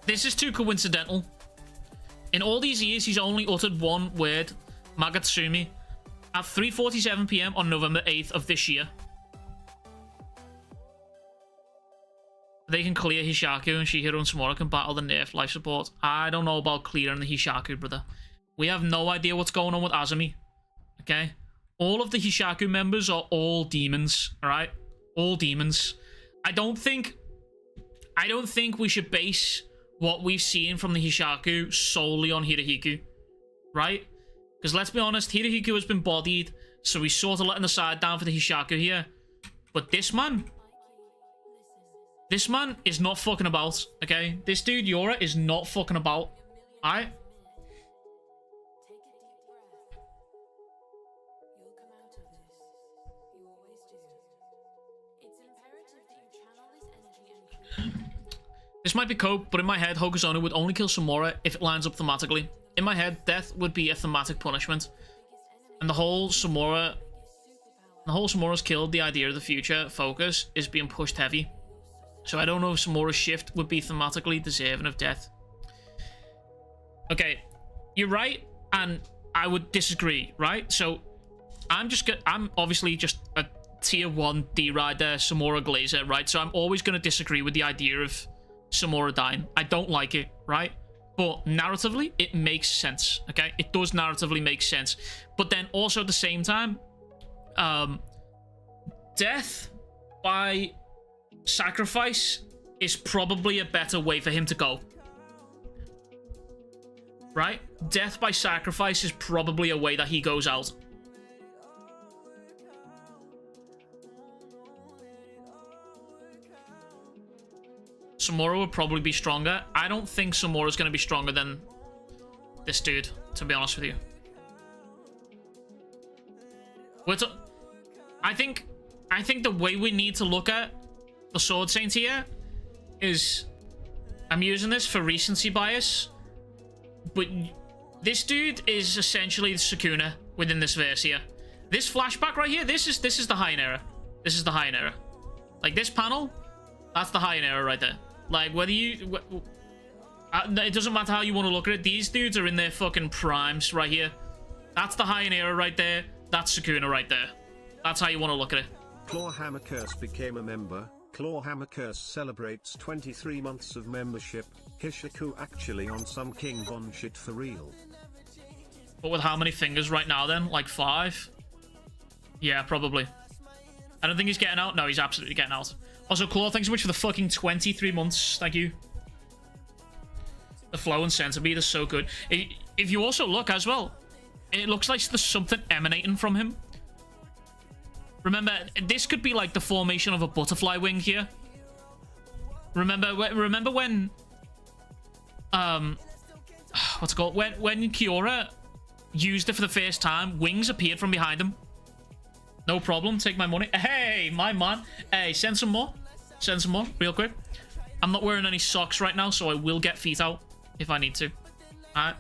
This is too coincidental. In all these years, he's only uttered one word, Magatsumi, at 3:47 PM on November 8th of this year. They can clear Hishaku, and Chihiro and Samura can battle the nerf life support. I don't know about clearing the Hishaku, brother. We have no idea what's going on with Azumi. Okay? All of the Hishaku members are all demons, alright? All demons. I don't think we should base what we've seen from the Hishaku solely on Hirohiku, right? Because let's be honest, Hirohiku has been bodied, so he's sort of letting the side down for the Hishaku here. But this man is not fucking about, okay? This dude, Yora, is not fucking about, alright? This might be cope, but in my head, Hokusonu would only kill Samura if it lines up thematically. In my head, death would be a thematic punishment. And the whole Samura's killed, the idea of the future focus is being pushed heavy. So I don't know if Samura's shift would be thematically deserving of death. Okay, you're right, and I would disagree, right? So I'm obviously just a tier 1 D-Rider Samura Glazer, right? So I'm always going to disagree with the idea of Samura dying. I don't like it, right? But narratively, it makes sense, okay? It does narratively make sense. But then also at the same time, death by sacrifice is probably a better way for him to go. Right? Death by sacrifice is probably a way that he goes out. Samura would probably be stronger. I don't think Samura's going to be stronger than this dude, to be honest with you. I think the way we need to look at the Sword Saint here is, I'm using this for recency bias, but this dude is essentially the Sukuna within this verse here. This flashback right here, this is the Heian era. This is the Heian era. Like this panel, that's the Heian era right there. Like, whether you... it doesn't matter how you want to look at it. These dudes are in their fucking primes right here. That's the High era right there. That's Sukuna right there. That's how you want to look at it. Clawhammer Curse became a member. Clawhammer Curse celebrates 23 months of membership. Hishaku actually on some King Von shit for real. But with how many fingers right now then? Like 5? Yeah, probably. I don't think he's getting out. No, he's absolutely getting out. Also, Claw, thanks so much for the fucking 23 months. Thank you. The flow and centipede is so good. If you also look as well, it looks like there's something emanating from him. Remember, this could be like the formation of a butterfly wing here. Remember when... what's it called? When Kiora used it for the first time, wings appeared from behind him. No problem, take my money. Hey, my man. Hey, send some more. Send some more, real quick. I'm not wearing any socks right now, so I will get feet out if I need to. Alright.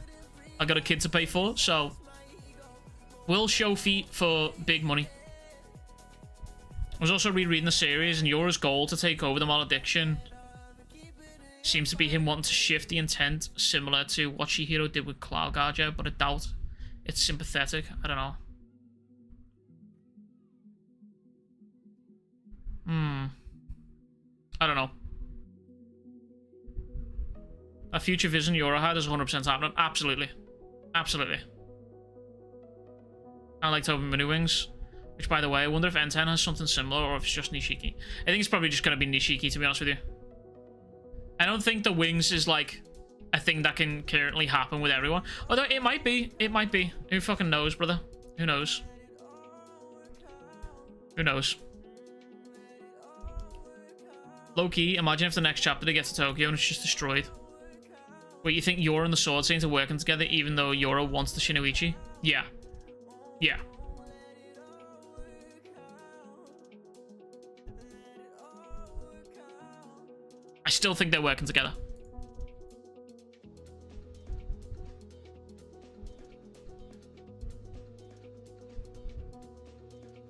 I got a kid to pay for, so... we'll show feet for big money. I was also rereading the series, and Yora's goal to take over the malediction seems to be him wanting to shift the intent, similar to what Chihiro did with Cloud Guardia, but I doubt it's sympathetic. I don't know. I don't know. A future vision Yora had is 100% happening. Absolutely. Absolutely. I like to open mini wings. Which, by the way, I wonder if N10 has something similar or if it's just Nishiki. I think it's probably just going to be Nishiki, to be honest with you. I don't think the wings is, like, a thing that can currently happen with everyone. Although, it might be. It might be. Who fucking knows, brother? Who knows? Who knows? Low-key, imagine if the next chapter they get to Tokyo and it's just destroyed. Wait, you think Yora and the Sword Saint are working together even though Yora wants the Shinuichi? Yeah. Yeah. I still think they're working together.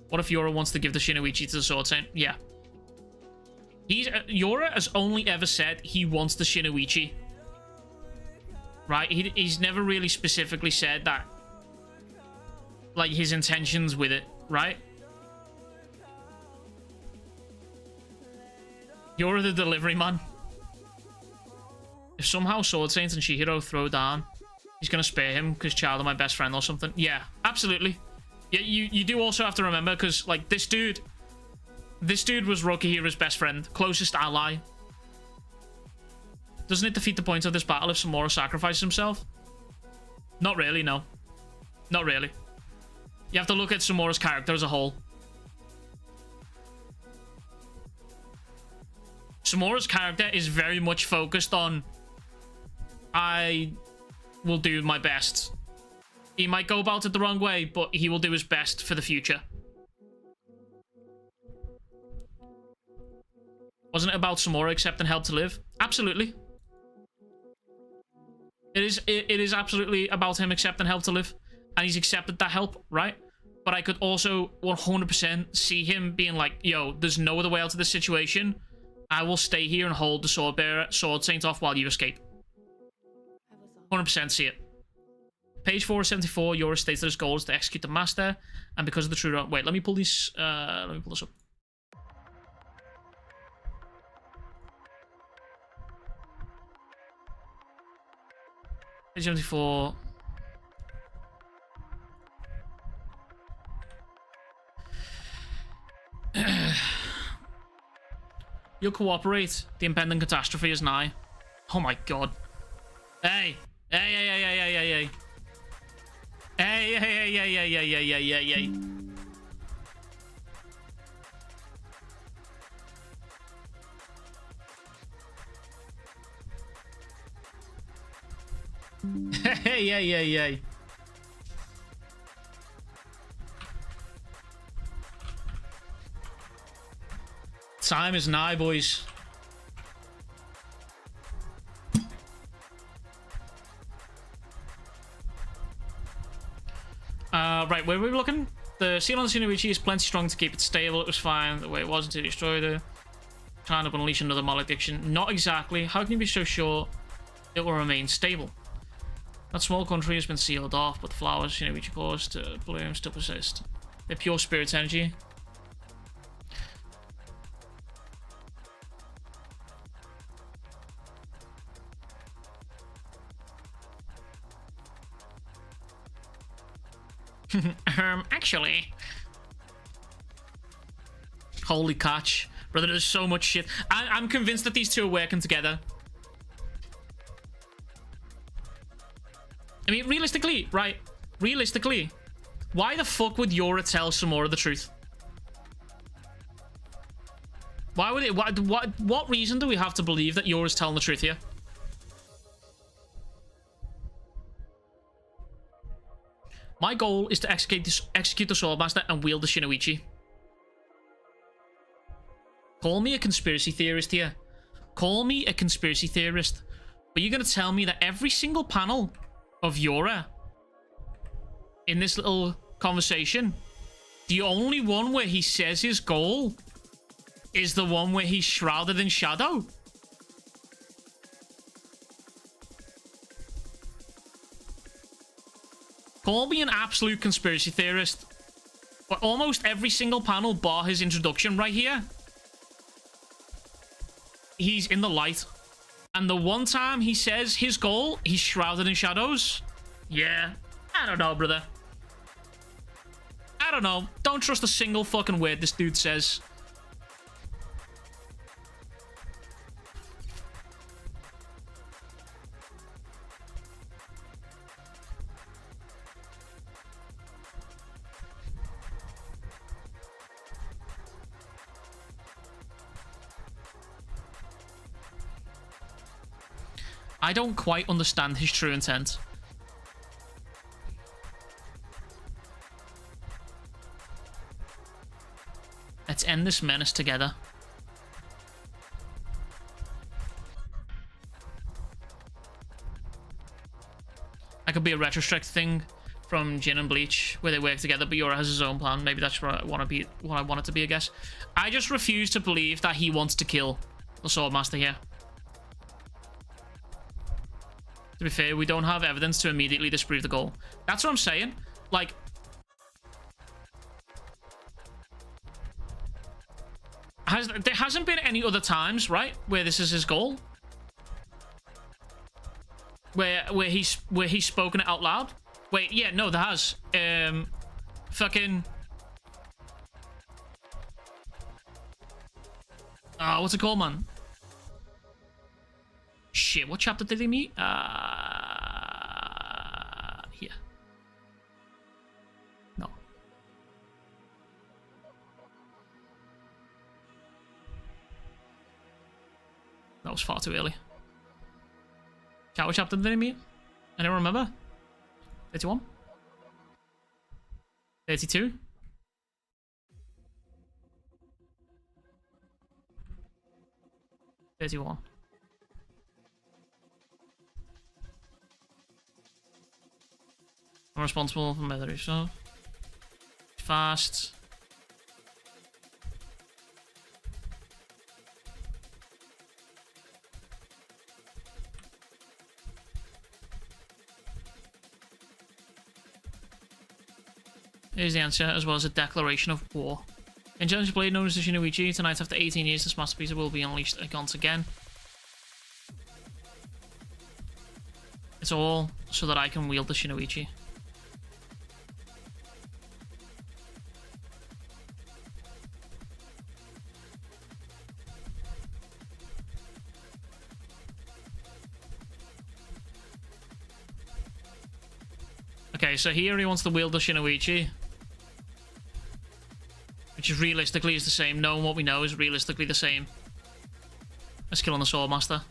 What if Yora wants to give the Shinuichi to the Sword Saint? Yeah. Yora has only ever said he wants the Shinuichi. Right? He's never really specifically said that. Like, his intentions with it, right? You're the delivery man. If somehow Sword Saint and Chihiro throw down, he's gonna spare him because child of my best friend or something. Yeah, absolutely. Yeah, you do also have to remember because, like, this dude was Rokihira's best friend, closest ally. Doesn't it defeat the point of this battle if Samura sacrifices himself? Not really, no. Not really. You have to look at Samura's character as a whole. Samura's character is very much focused on, I will do my best. He might go about it the wrong way, but he will do his best for the future. Wasn't it about Samura accepting help to live? Absolutely. It is absolutely about him accepting help to live. And he's accepted that help, right? But I could also 100% see him being like, yo, there's no other way out of this situation. I will stay here and hold the Sword Saint off while you escape. 100% see it. Page 474, Yora states that his goal is to execute the master, and because of the true... Wait, let me pull these... let me pull this up. Page 74... You'll cooperate. The impending catastrophe is nigh. Oh my god. Hey! Hey, hey, hey, hey, hey, hey, hey. Hey, hey, hey, hey, hey, hey, hey, hey, hey, hey. Hey, hey, hey, hey. Time is nigh, boys. Right, where were we looking? The seal on the Shinuichi is plenty strong to keep it stable. It was fine the way it was until you destroyed it. Trying to unleash another malediction. Not exactly. How can you be so sure it will remain stable? That small country has been sealed off, but the flowers, you know, which cause to bloom still persist. They're pure spirit energy. Actually. Holy catch. Brother, there's so much shit. I'm convinced that these two are working together. I mean, realistically, right? Realistically, why the fuck would Yora tell Samura the truth? Why would it? What reason do we have to believe that Yora's telling the truth here? My goal is to execute the Swordmaster and wield the Shinuichi. Call me a conspiracy theorist here. Call me a conspiracy theorist. But you're going to tell me that every single panel of Yora in this little conversation, the only one where he says his goal is the one where he's shrouded in shadow? Call me an absolute conspiracy theorist. But almost every single panel bar his introduction right here, he's in the light. And the one time he says his goal, he's shrouded in shadows. Yeah, I don't know, brother. I don't know. Don't trust a single fucking word this dude says. I don't quite understand his true intent. Let's end this menace together. That could be a retrospect thing from Jin and Bleach, where they work together, but Yora has his own plan. Maybe that's what I want it to be, I guess. I just refuse to believe that he wants to kill the Swordmaster here. To be fair, we don't have evidence to immediately disprove the goal. That's what I'm saying. Like, there hasn't been any other times, right, where this is his goal, where he's spoken it out loud. Wait, yeah, no, there has. Fucking. What's it called, man? Shit, what chapter did they meet? Here. No. That was far too early. What chapter did they meet? I don't remember. 31? 32? $31. I'm responsible for military stuff. Fast. Here's the answer, as well as a declaration of war. Intelligence Blade known as the Shinuichi. Tonight, after 18 years, this masterpiece will be unleashed once again. It's all so that I can wield the Shinuichi. Okay, so here he wants to wield the Shinuichi, which is realistically is the same. Knowing what we know is realistically the same as killing the Swordmaster.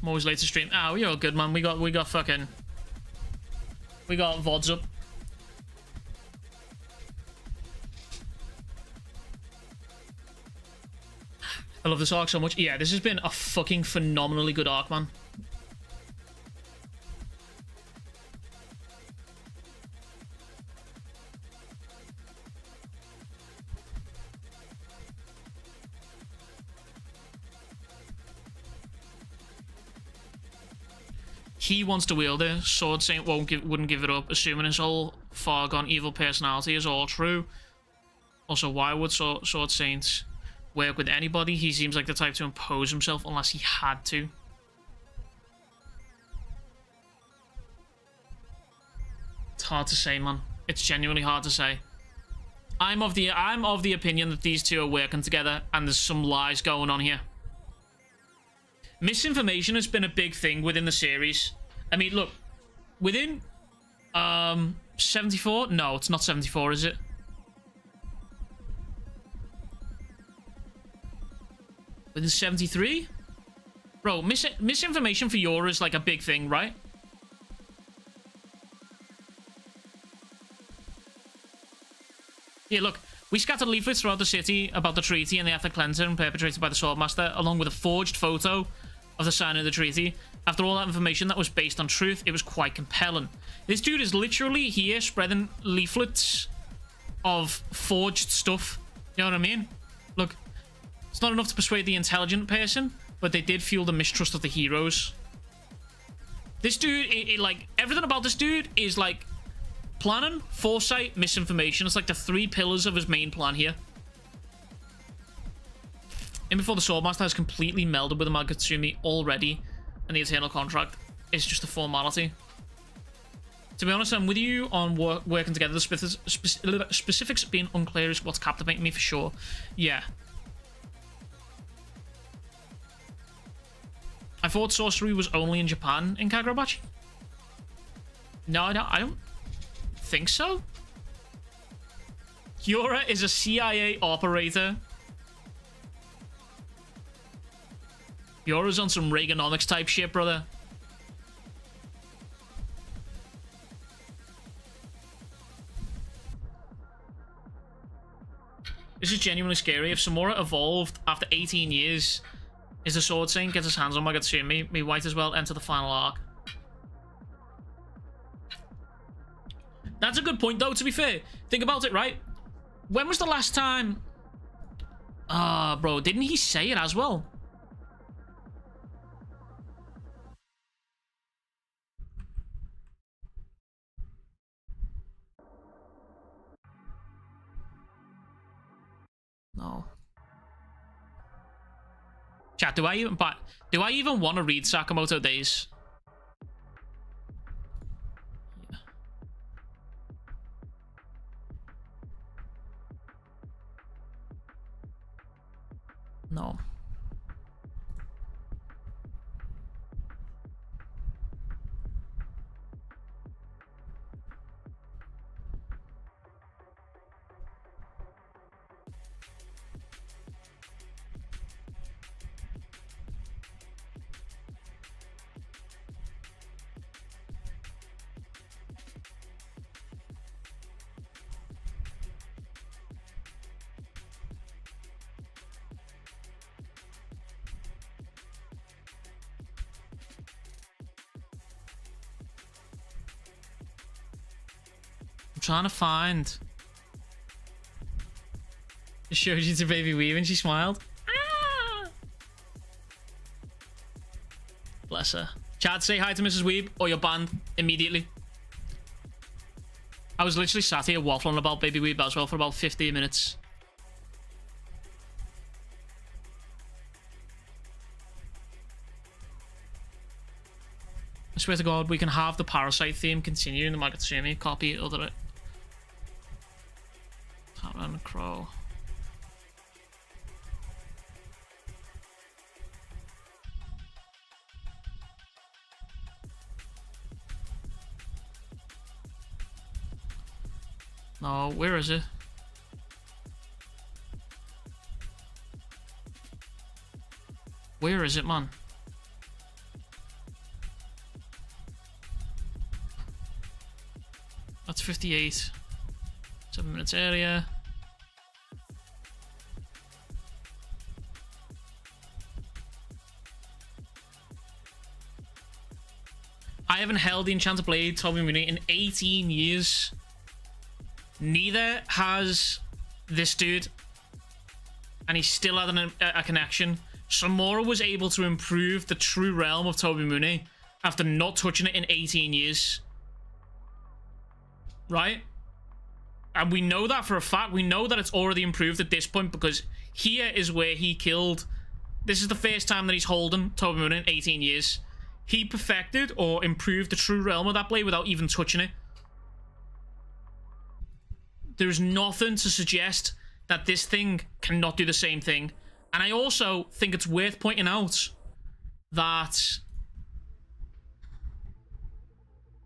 I'm always late to stream. Oh, you're good, man. We got VODs up. I love this arc so much. Yeah, this has been a fucking phenomenally good arc, man. he wants to wield it. Sword Saint wouldn't give it up, assuming his whole far-gone evil personality is all true. Also, why would Sword Saint work with anybody? He seems like the type to impose himself unless he had to. It's hard to say, man. It's genuinely hard to say. I'm of the opinion that these two are working together and there's some lies going on here. Misinformation has been a big thing within the series. I mean, look, within 74? No, it's not 74, is it? Within 73? Bro, misinformation for Yora is like a big thing, right? Yeah, look, we scattered leaflets throughout the city about the treaty and the ethnic cleansing perpetrated by the Swordmaster, along with a forged photo of the signing of the treaty. After all that information that was based on truth, it was quite compelling. This dude is literally here spreading leaflets of forged stuff. You know what I mean? Look, it's not enough to persuade the intelligent person, but they did fuel the mistrust of the heroes. This dude, like, everything about this dude is like planning, foresight, misinformation. It's like the three pillars of his main plan here. And before the Swordmaster has completely melded with the Magatsumi already, and the Eternal Contract is just a formality. To be honest, I'm with you on working together. The specifics being unclear is what's captivating me for sure. Yeah. I thought sorcery was only in Japan in Kagurabachi. No, I don't think so. Yora is a CIA operator. Yora's on some Reaganomics type shit, brother. This is genuinely scary. If Samura evolved after 18 years, is the Sword Saint gets his hands on Magatsumi, we might as well enter the final arc. That's a good point, though, to be fair. Think about it, right? When was the last time... bro, didn't he say it as well? No. Chat, do I even want to read Sakamoto Days? Yeah. No. I'm trying to find. It showed you to Baby Weave and she smiled. Ah! Bless her. Chad, say hi to Mrs. Weeb or you're banned immediately. I was literally sat here waffling about Baby Weeb as well for about 15 minutes. I swear to God, we can have the Parasite theme continue in the Magatsumi. Copy, other it. Tyrant and Crow. No, where is it? Where is it, man? That's 58. 7 minutes earlier. I haven't held the Enchanted Blade Tobimune in 18 years. Neither has this dude. And he still had a connection. Samura was able to improve the true realm of Tobimune after not touching it in 18 years. Right? And we know that for a fact. We know that it's already improved at this point because here is where he killed. This is the first time that he's holding Tobimura in 18 years. He perfected or improved the true realm of that blade without even touching it. There's nothing to suggest that this thing cannot do the same thing. And I also think it's worth pointing out that...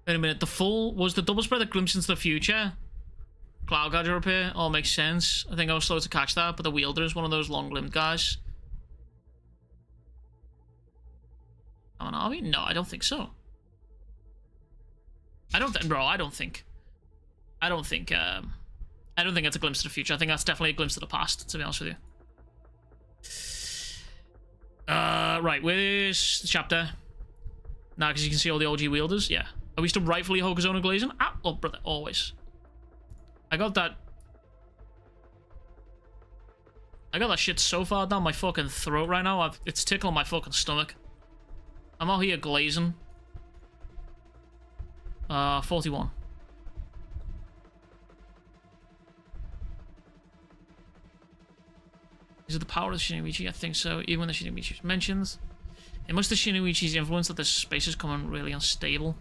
Wait a minute, was the double spread a glimpse into the future? Cloud Gadger up here, all makes sense. I think I was slow to catch that, but the wielder is one of those long-limbed guys. An army? No, I don't think so. I don't think it's a glimpse of the future. I think that's definitely a glimpse of the past, to be honest with you. Right, where's the chapter? Nah, because you can see all the OG wielders. Yeah. Are we still rightfully Hokuzono glazing? Ah, oh, brother, always. I got that shit so far down my fucking throat right now. It's tickling my fucking stomach. I'm out here glazing. 41. Is it the power of the Shinuichi? I think so. Even when the Shinuichi mentions, it must have Shinuichi's influence that the space is coming really unstable.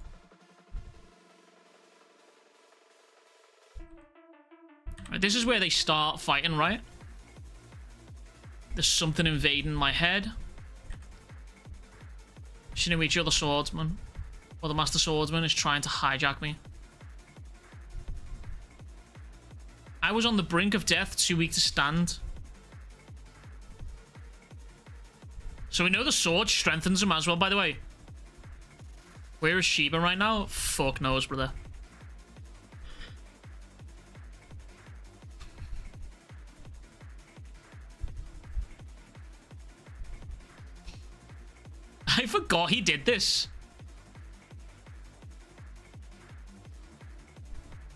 Right, this is where they start fighting, right? There's something invading my head. Shinuichi or the swordsman, or the master swordsman, is trying to hijack me. I was on the brink of death, too weak to stand. So we know the sword strengthens him as well, by the way. Where is Shiba right now? Fuck knows, brother. I forgot he did this.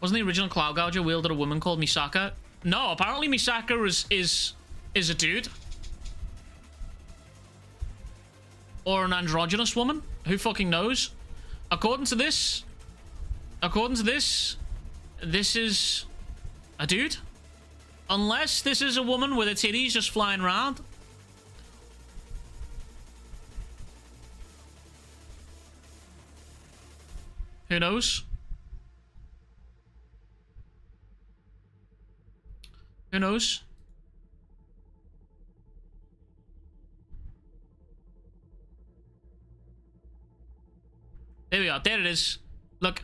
Wasn't the original Cloud Gouger wielded a woman called Misaka? No, apparently Misaka is a dude. Or an androgynous woman? Who fucking knows? According to this, this is a dude. Unless this is a woman with her titties just flying around. Who knows? Who knows? There we are. There it is. Look.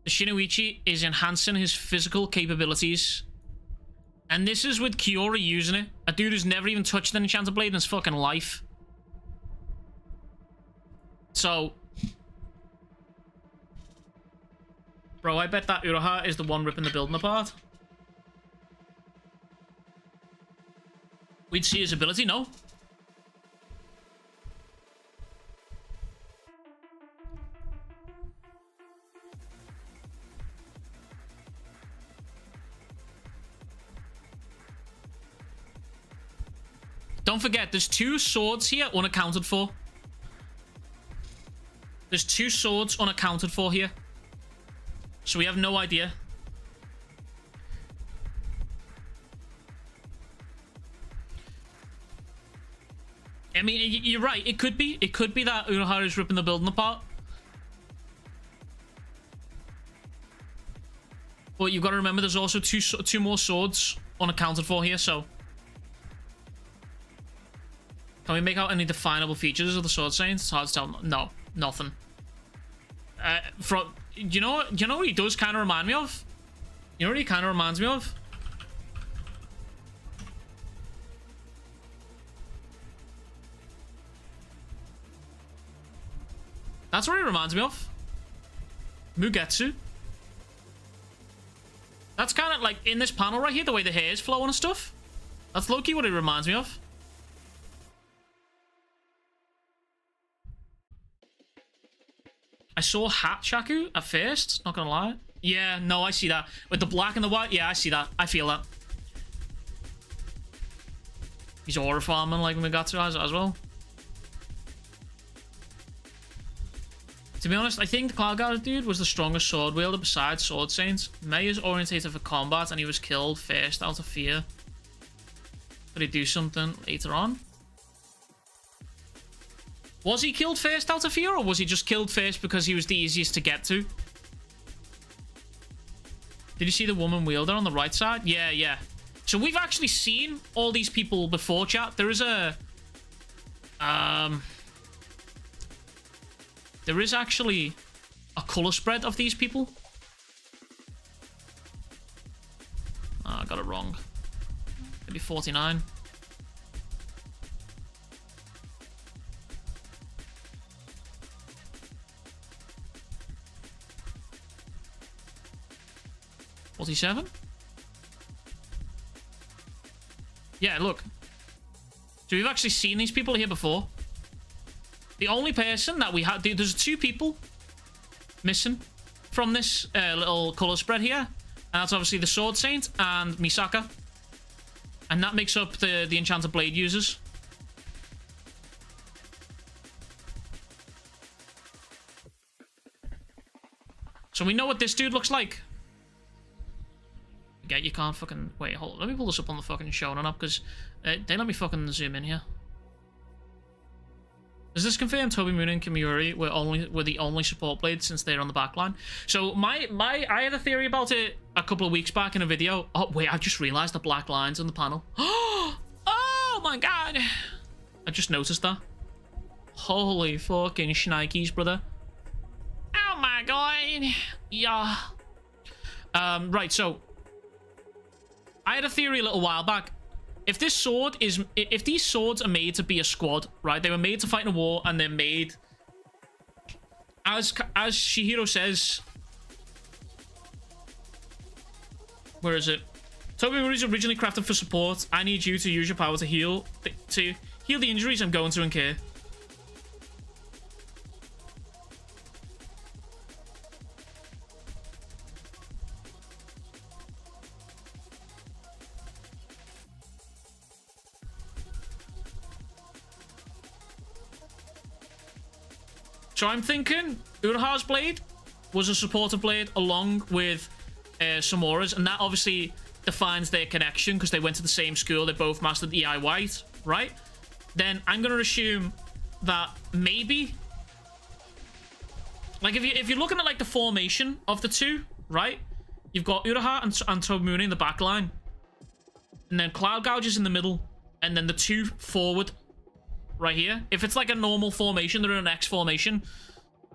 The Shinuichi is enhancing his physical capabilities. And this is with Kiora using it. A dude who's never even touched an enchanted blade in his fucking life. So... Bro, I bet that Uraha is the one ripping the building apart. We'd see his ability, no? Don't forget, there's 2 swords here unaccounted for. There's 2 swords unaccounted for here. So we have no idea. I mean, you're right. It could be. It could be that Unohara is ripping the building apart. But you've got to remember there's also two more swords unaccounted for here, so... Can we make out any definable features of the Sword Saint? It's hard to tell. No, nothing. You know what he does kind of remind me of? You know what he kind of reminds me of? That's what he reminds me of. Mugetsu. That's kind of like in this panel right here, the way the hair is flowing and stuff. That's low-key what it reminds me of. I saw Hishaku at first, not gonna lie. Yeah, no, I see that. With the black and the white, yeah, I see that. I feel that. He's aura farming like Mugetsu as well. To be honest, I think the Cloud Guard dude was the strongest sword wielder besides Sword Saint. Mei is orientated for combat and he was killed first out of fear. Did he do something later on? Was he killed first out of fear, or was he just killed first because he was the easiest to get to? Did you see the woman wielder on the right side? Yeah, yeah. So we've actually seen all these people before, chat. There is a... there is actually a colour spread of these people. Oh, I got it wrong. Maybe 49. $47? Yeah, look. So we've actually seen these people here before. The only person that we had... There's 2 people missing from this little colour spread here. And that's obviously the Sword Saint and Misaka. And that makes up the Enchanted Blade users. So we know what this dude looks like. Yeah, you can't fucking... Wait, hold on. Let me pull this up on the fucking Shonen app, because they let me fucking zoom in here. Does this confirm Toby Moon and Kimura were the only support blades since they're on the backline? So I had a theory about it a couple of weeks back in a video. Oh wait, I just realised the black lines on the panel. Oh my god! I just noticed that. Holy fucking shnikes, brother. Oh my god. Yeah. Right, so I had a theory a little while back. If this sword is... If these swords are made to be a squad, right? They were made to fight in a war, and they're made... As Chihiro says... Where is it? Toby was originally crafted for support. I need you to use your power to heal the injuries I'm going to incur. So I'm thinking Uraha's blade was a supporter blade along with Samura's, and that obviously defines their connection because they went to the same school. They both mastered EI White, right? Then I'm going to assume that maybe... Like, if you're looking at, like, the formation of the two, right? You've got Uraha and Tobimune in the back line. And then Cloud Gouge is in the middle. And then the 2 forward... right here. If it's like a normal formation, they're in an X formation.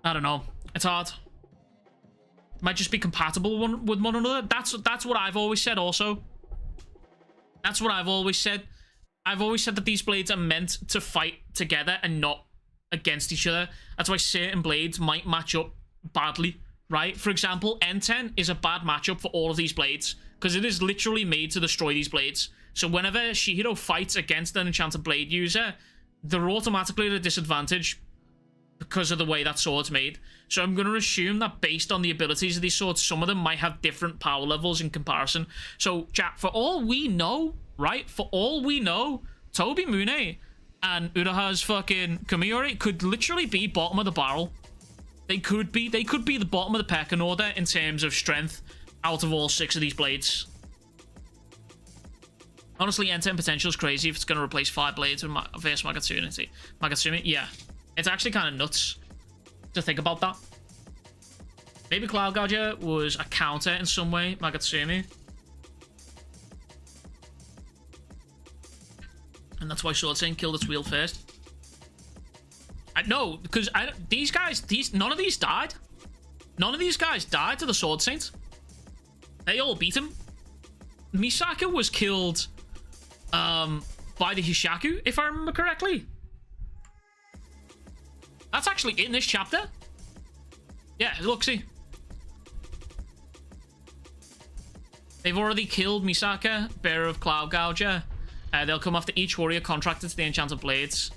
I don't know. It's hard. Might just be compatible with one another. That's what I've always said also. That's what I've always said. I've always said that these blades are meant to fight together and not against each other. That's why certain blades might match up badly, right? For example, N10 is a bad matchup for all of these blades because it is literally made to destroy these blades. So whenever Chihiro fights against an enchanted blade user, they're automatically at a disadvantage because of the way that sword's made. So I'm going to assume that based on the abilities of these swords, some of them might have different power levels in comparison. So, chat, for all we know, right? For all we know, Tobimune and Uraha's fucking Kamiyori could literally be bottom of the barrel. They could be the bottom of the pecking order in terms of strength out of all 6 of these blades. Honestly, N10 potential is crazy if it's going to replace 5 blades versus Magatsumi. Yeah. It's actually kind of nuts to think about that. Maybe Cloud Gouger was a counter in some way, Magatsumi. And that's why Sword Saint killed its wield first. No, because none of these died. None of these guys died to the Sword Saint. They all beat him. Misaka was killed... by the Hishaku, if I remember correctly. That's actually in this chapter. Yeah, look, see. They've already killed Misaka, bearer of Cloud Gouger. They'll come after each warrior contracted to the Enchanted Blades.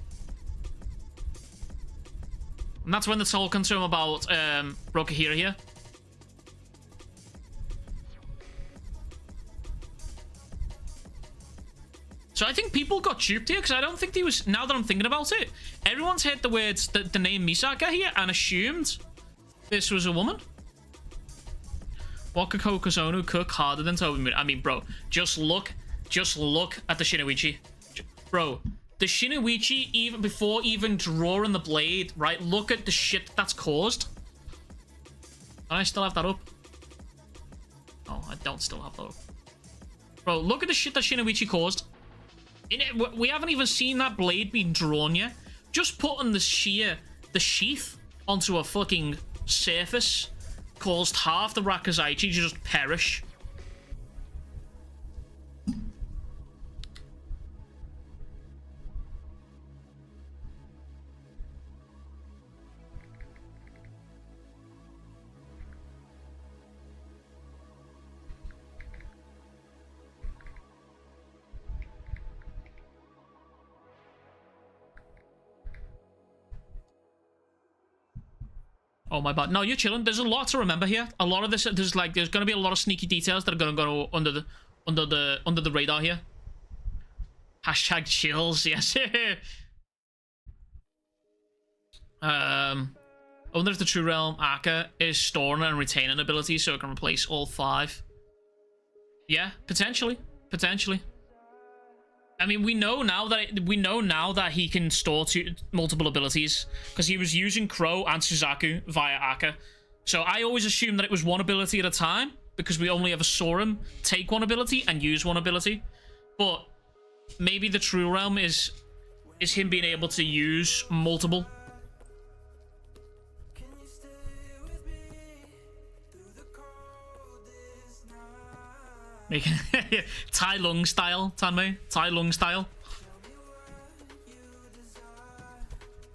And that's when the whole concern about Rokahira here. So I think people got duped here because I don't think he was... Now that I'm thinking about it, everyone's heard the words, the name Misaka here and assumed This was a woman? What could Hokusono cook harder than Toby? I mean, bro, just look at the Shinuichi. Bro, the Shinuichi, even before even drawing the blade, right? Look at the shit that's caused. And I still have that up. Oh, I don't still have that up. Bro, look at the shit that Shinuichi caused. We haven't even seen that blade being drawn yet. Just putting the sheath onto a fucking surface caused half the Rakuzaichi to just perish. Oh my bad. No, you're chilling. There's a lot to remember here. A lot of this, there's going to be a lot of sneaky details that are going to go under the radar here. Hashtag chills, yes. I wonder if the True Realm Aka is storing and retaining abilities so it can replace all 5. Yeah, potentially. Potentially. I mean, we know now that he can store multiple abilities because he was using Crow and Suzaku via Aka. So I always assumed that it was one ability at a time because we only ever saw him take one ability and use one ability. But maybe the True Realm is him being able to use multiple. Making Tai Lung style, Tanmei. Tai Lung style.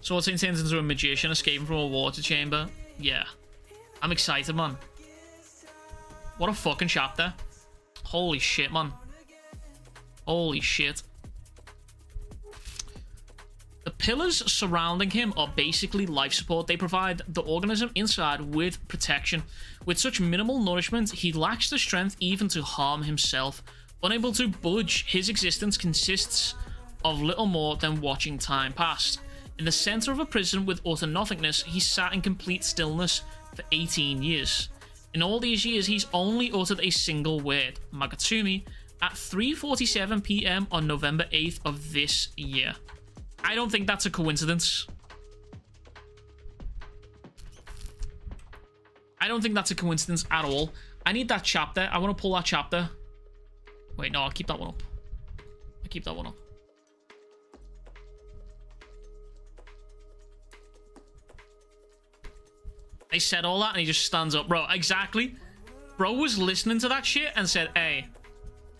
Sword Saint turns into a magician escaping from a water chamber. Yeah. I'm excited, man. What a fucking chapter. Holy shit, man. Holy shit. The pillars surrounding him are basically life support. They provide the organism inside with protection. With such minimal nourishment, he lacks the strength even to harm himself. Unable to budge, his existence consists of little more than watching time pass. In the center of a prison with utter nothingness, he sat in complete stillness for 18 years. In all these years, he's only uttered a single word, Magatsumi, at 3:47 PM on November 8th of this year. I don't think that's a coincidence. I don't think that's a coincidence at all. I need that chapter. I want to pull that chapter. Wait, no, I'll keep that one up. I'll keep that one up. They said all that and he just stands up. Bro, exactly. Bro was listening to that shit and said, hey,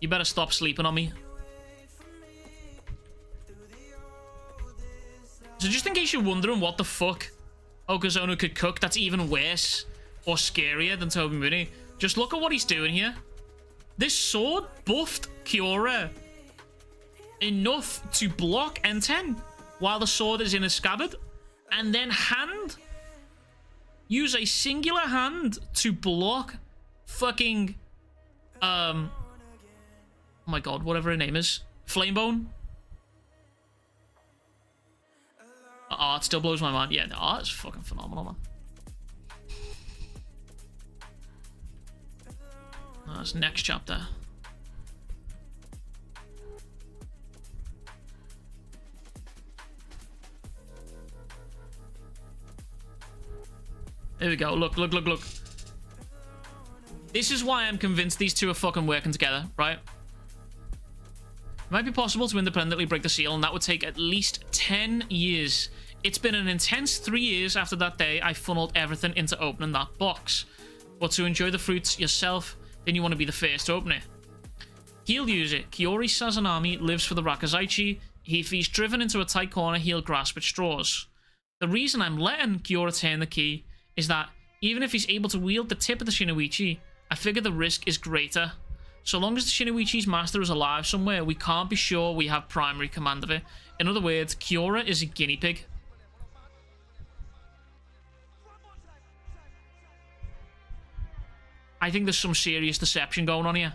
you better stop sleeping on me. So just in case you're wondering what the fuck Okazono could cook that's even worse or scarier than Toby Mooney, just look at what he's doing here. This sword buffed Kiora enough to block N10 while the sword is in a scabbard, and then use a singular hand to block fucking oh my god, whatever her name is, Flamebone. The art still blows my mind. Yeah, the art is fucking phenomenal, man. That's next chapter. There we go. Look, look, look, look. This is why I'm convinced these two are fucking working together, right? It might be possible to independently break the seal, and that would take at least 10 years. It's been an intense 3 years after that day I funneled everything into opening that box. But to enjoy the fruits yourself, then you want to be the first to open it. He'll use it. Kiori Sazanami lives for the Rakuzaichi. If he's driven into a tight corner, he'll grasp at straws. The reason I'm letting Kiora turn the key is that even if he's able to wield the tip of the Shinuichi, I figure the risk is greater. So long as the Shinuichi's master is alive somewhere, we can't be sure we have primary command of it. In other words, Kiora is a guinea pig. I think there's some serious deception going on here.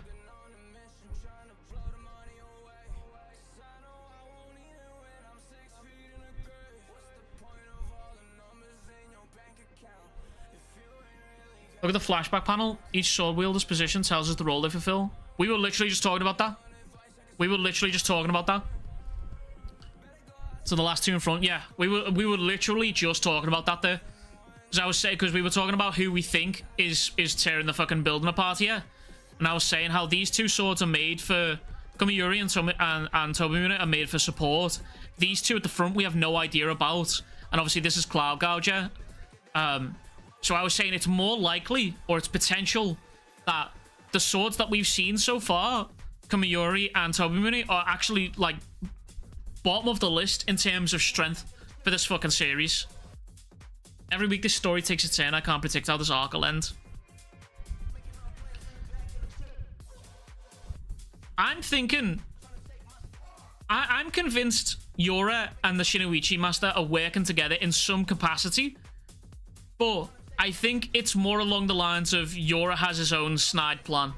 Look at the flashback panel. Each sword wielder's position tells us the role they fulfill. We were literally just talking about that. We were literally just talking about that. So the last two in front, yeah. We were literally just talking about that there. Because I was saying, because we were talking about who we think is tearing the fucking building apart here. And I was saying how these two swords are made for... Kamiyuri and Tobimune are made for support. These two at the front we have no idea about. And obviously this is Cloud Gouger. So I was saying it's more likely, or it's potential, that the swords that we've seen so far, Kamiyuri and Tobimune, are actually, like, bottom of the list in terms of strength for this fucking series. Every week this story takes a turn. I can't predict how this arc will end. I'm thinking... I'm convinced Yora and the Shinuichi Master are working together in some capacity. But I think it's more along the lines of Yora has his own snide plan.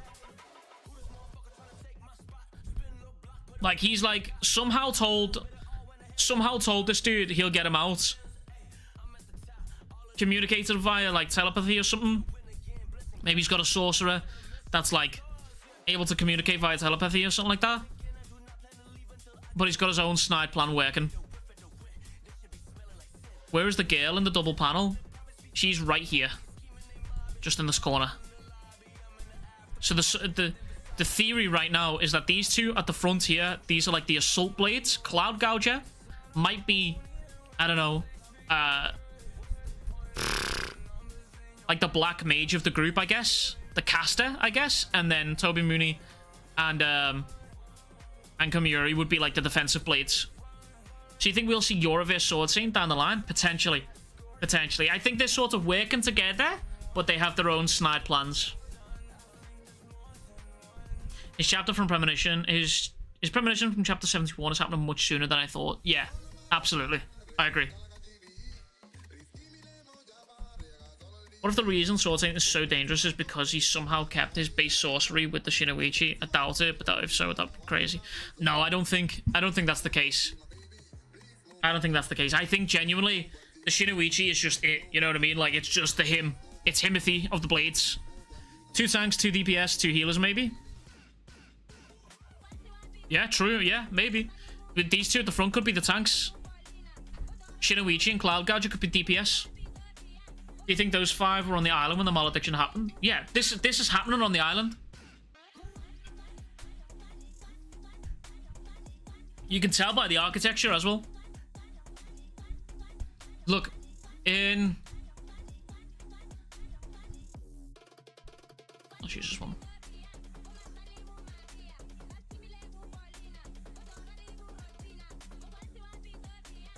Like, he's like, somehow told this dude he'll get him out. Communicated via, like, telepathy or something. Maybe he's got a sorcerer that's, like, able to communicate via telepathy or something like that. But he's got his own snide plan working. Where is the girl in the double panel? She's right here. Just in this corner. So the theory right now is that these two at the front here, these are like the assault blades. Cloud Gouger might be, I don't know, like the black mage of the group, I guess. The caster, I guess. And then Tobimune and Kamiyuri would be like the defensive blades. So you think we'll see Yora vs Sword Saint down the line? Potentially. Potentially. I think they're sort of working together, but they have their own snide plans. His chapter from Premonition, his Premonition from chapter 71 is happening much sooner than I thought. Yeah, absolutely. I agree. What if the reason Sword Saint is so dangerous is because he somehow kept his base sorcery with the Shinuichi? I doubt it, but if so, that'd be crazy. No, I don't think that's the case. I don't think that's the case. I think genuinely the Shinuichi is just it. You know what I mean? Like, it's just the him. It's Timothy of the blades. 2 tanks, 2 DPS, 2 healers, maybe. Yeah, true. Yeah, maybe. But these two at the front could be the tanks. Shinuichi and Cloud Gouger could be DPS. Do you think those 5 were on the island when the malediction happened? Yeah, this is happening on the island. You can tell by the architecture as well. Look, in... Let's use this one.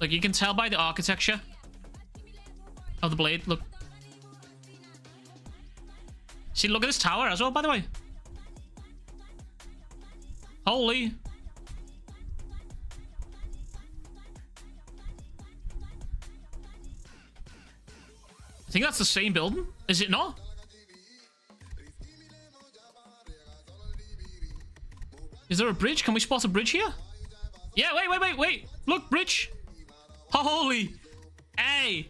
Look, you can tell by the architecture of the blade. Look. See, look at this tower as well, by the way. Holy. I think that's the same building. Is it not? Is there a bridge? Can we spot a bridge here? Yeah, wait. Look, bridge. Holy. Hey.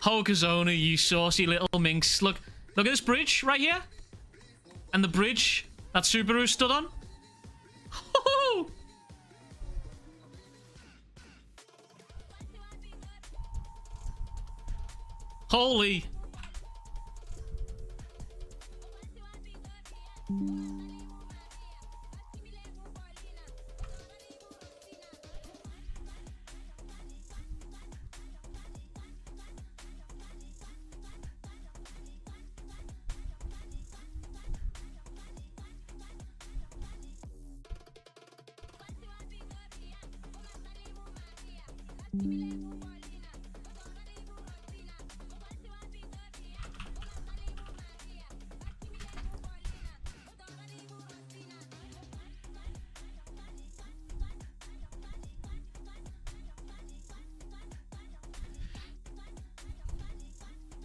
Hokazona, you saucy little minx. Look at this bridge right here. And the bridge that Subaru stood on. Holy.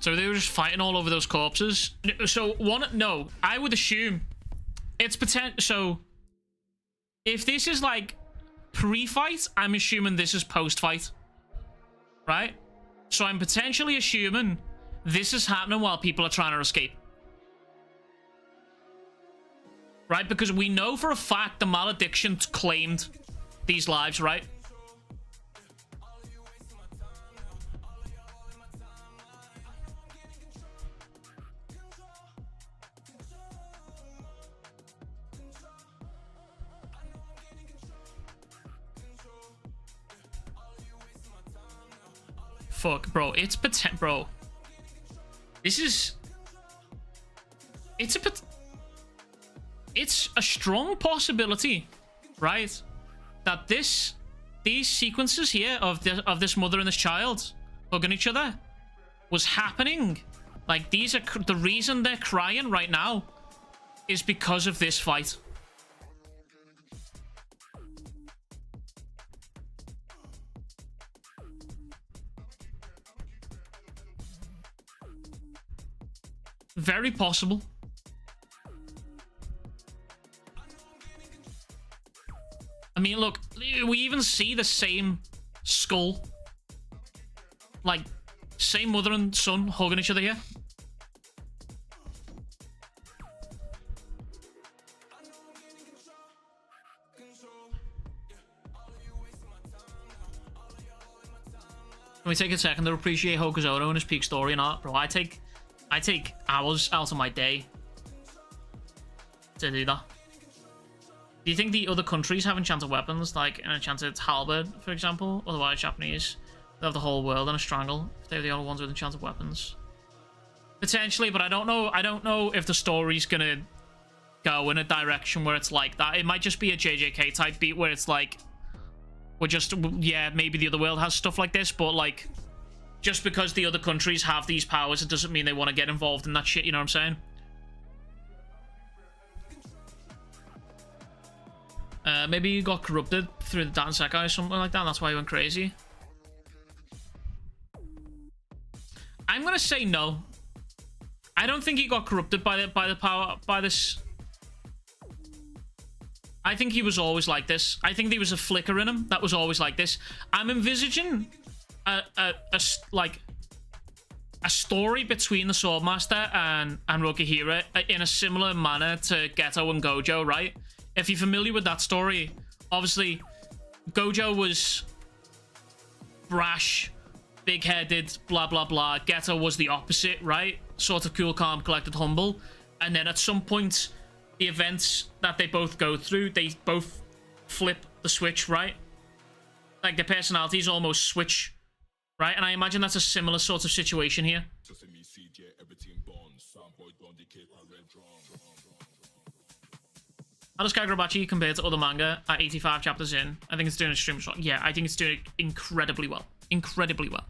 So they were just fighting all over those corpses. So no, I would assume it's potential. So if this is like pre-fight, I'm assuming this is post-fight, right? So I'm potentially assuming this is happening while people are trying to escape. right? Because we know for a fact the malediction claimed these lives, right? Fuck, bro. It's potent, bro. This is... It's a strong possibility, right? That these sequences here of this mother and this child hugging each other was happening. Like, these are... The reason they're crying right now is because of this fight. Very possible. I mean, look, we even see the same skull. Like, same mother and son hugging each other here. Can we take a second to appreciate Hokuzono and his peak story and art? Bro, I take hours out of my day to do that. Do you think the other countries have enchanted weapons, like an enchanted halberd, for example? Otherwise, Japanese, they have the whole world in a strangle if they're the only ones with enchanted weapons. Potentially, but I don't know. I don't know if the story's gonna go in a direction where it's like that. It might just be a JJK type beat where it's like, we're just, yeah, maybe the other world has stuff like this, but like, just because the other countries have these powers, it doesn't mean they want to get involved in that shit, you know what I'm saying? Maybe he got corrupted through the Dansekai or something like that, and that's why he went crazy. I'm gonna say no. I don't think he got corrupted by the power, by this. I think he was always like this. I think there was a flicker in him that was always like this. I'm envisaging a story between the Swordmaster and Rokihira in a similar manner to Geto and Gojo, right? If you're familiar with that story, obviously Gojo was brash, big-headed, blah blah blah. Geto was the opposite, right? Sort of cool, calm, collected, humble. And then at some point, the events that they both go through, they both flip the switch, right? Like their personalities almost switch, right? And I imagine that's a similar sort of situation here. How does Kagurabachi compare to other manga at 85 chapters in? I think it's doing extremely well. Yeah, I think it's doing incredibly well. Incredibly well.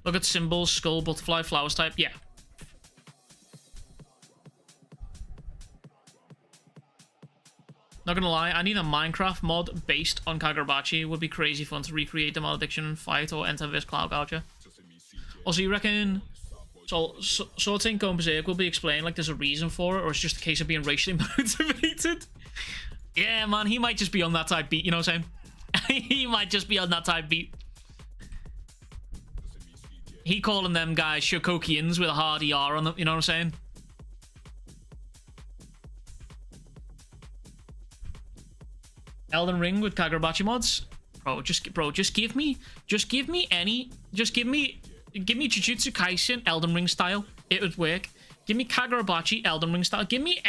Look at symbols, skull, butterfly, flowers type. Yeah. Not gonna lie, I need a Minecraft mod based on Kagurabachi. Would be crazy fun to recreate the malediction, fight, or enter this cloud gouger. Also, you reckon Sword Saint going berserk will be explained like there's a reason for it, or it's just a case of being racially motivated? Yeah, man, he might just be on that type beat, you know what I'm saying? He might just be on that type beat. He calling them guys Shokokians with a hard ER on them, you know what I'm saying? Elden Ring with Kagurabachi mods? Bro, just give me Jujutsu Kaisen Elden Ring style. It would work. Give me Kagurabachi Elden Ring style. Give me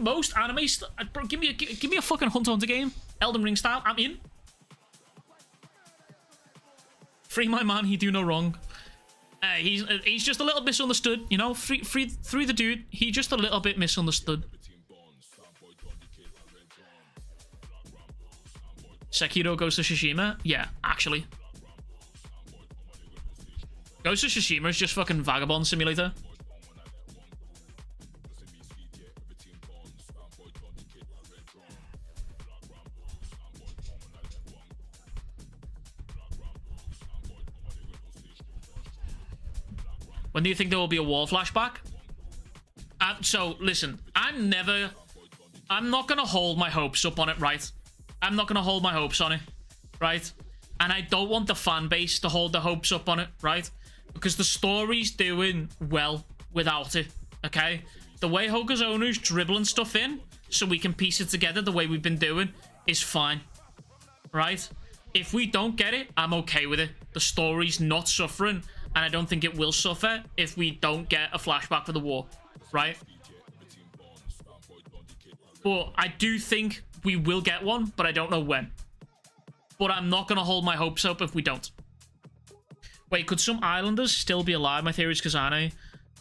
most anime bro, give me a fucking Hunter x Hunter game. Elden Ring style. I'm in. Free my man, he do no wrong. He's just a little misunderstood, you know? Free the dude. He just a little bit misunderstood. Sekiro Ghost of Tsushima? Yeah, actually. Ghost of Tsushima is just fucking Vagabond Simulator. When do you think there will be a war flashback? So, listen, I'm not gonna hold my hopes up on it, right? I'm not gonna hold my hopes on it, right? And I don't want the fan base to hold the hopes up on it, right? Because the story's doing well without it, okay? The way Hokuzonu's dribbling stuff in so we can piece it together the way we've been doing is fine. Right? If we don't get it, I'm okay with it. The story's not suffering, and I don't think it will suffer if we don't get a flashback for the war. Right? But I do think we will get one, but I don't know when. But I'm not going to hold my hopes up if we don't. Wait, could some islanders still be alive? My theory is Kazane,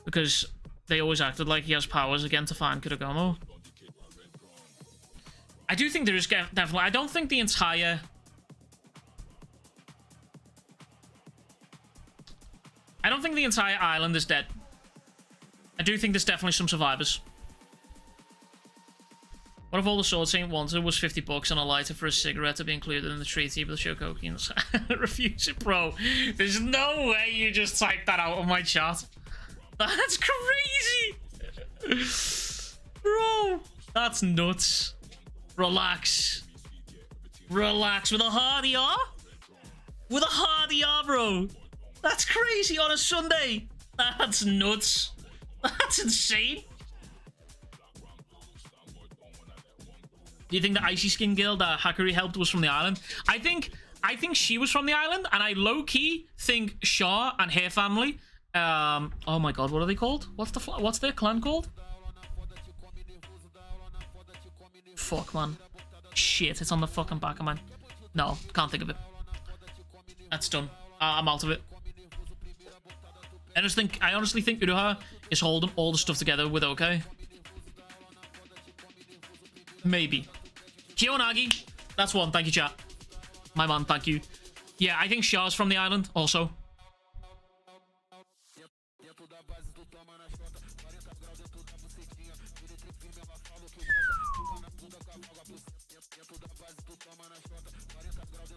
because they always acted like he has powers again to find Kurogamo. I do think there is definitely... I don't think the entire... I don't think the entire island is dead. I do think there's definitely some survivors. What if all the Sword Saint wanted was $50 and a lighter for a cigarette to be included in the treaty, but the Shokokians refuse it, bro? There's no way you just typed that out of my chat. That's crazy! Bro, that's nuts. Relax. Relax. With a hard ER? With a hard ER, bro. That's crazy on a Sunday. That's nuts. That's insane. Do you think the icy skin girl that Hakuri helped was from the island? I think she was from the island, and I low-key think Shaw and her family... oh my god, what are they called? What's their clan called? Fuck, man. Shit, it's on the fucking back of mine. No, can't think of it. That's done. I'm out of it. I honestly think Uruha is holding all the stuff together with OK. Maybe. Kiyonagi. That's one. Thank you, chat. My man, thank you. Yeah, I think Shah's from the island also.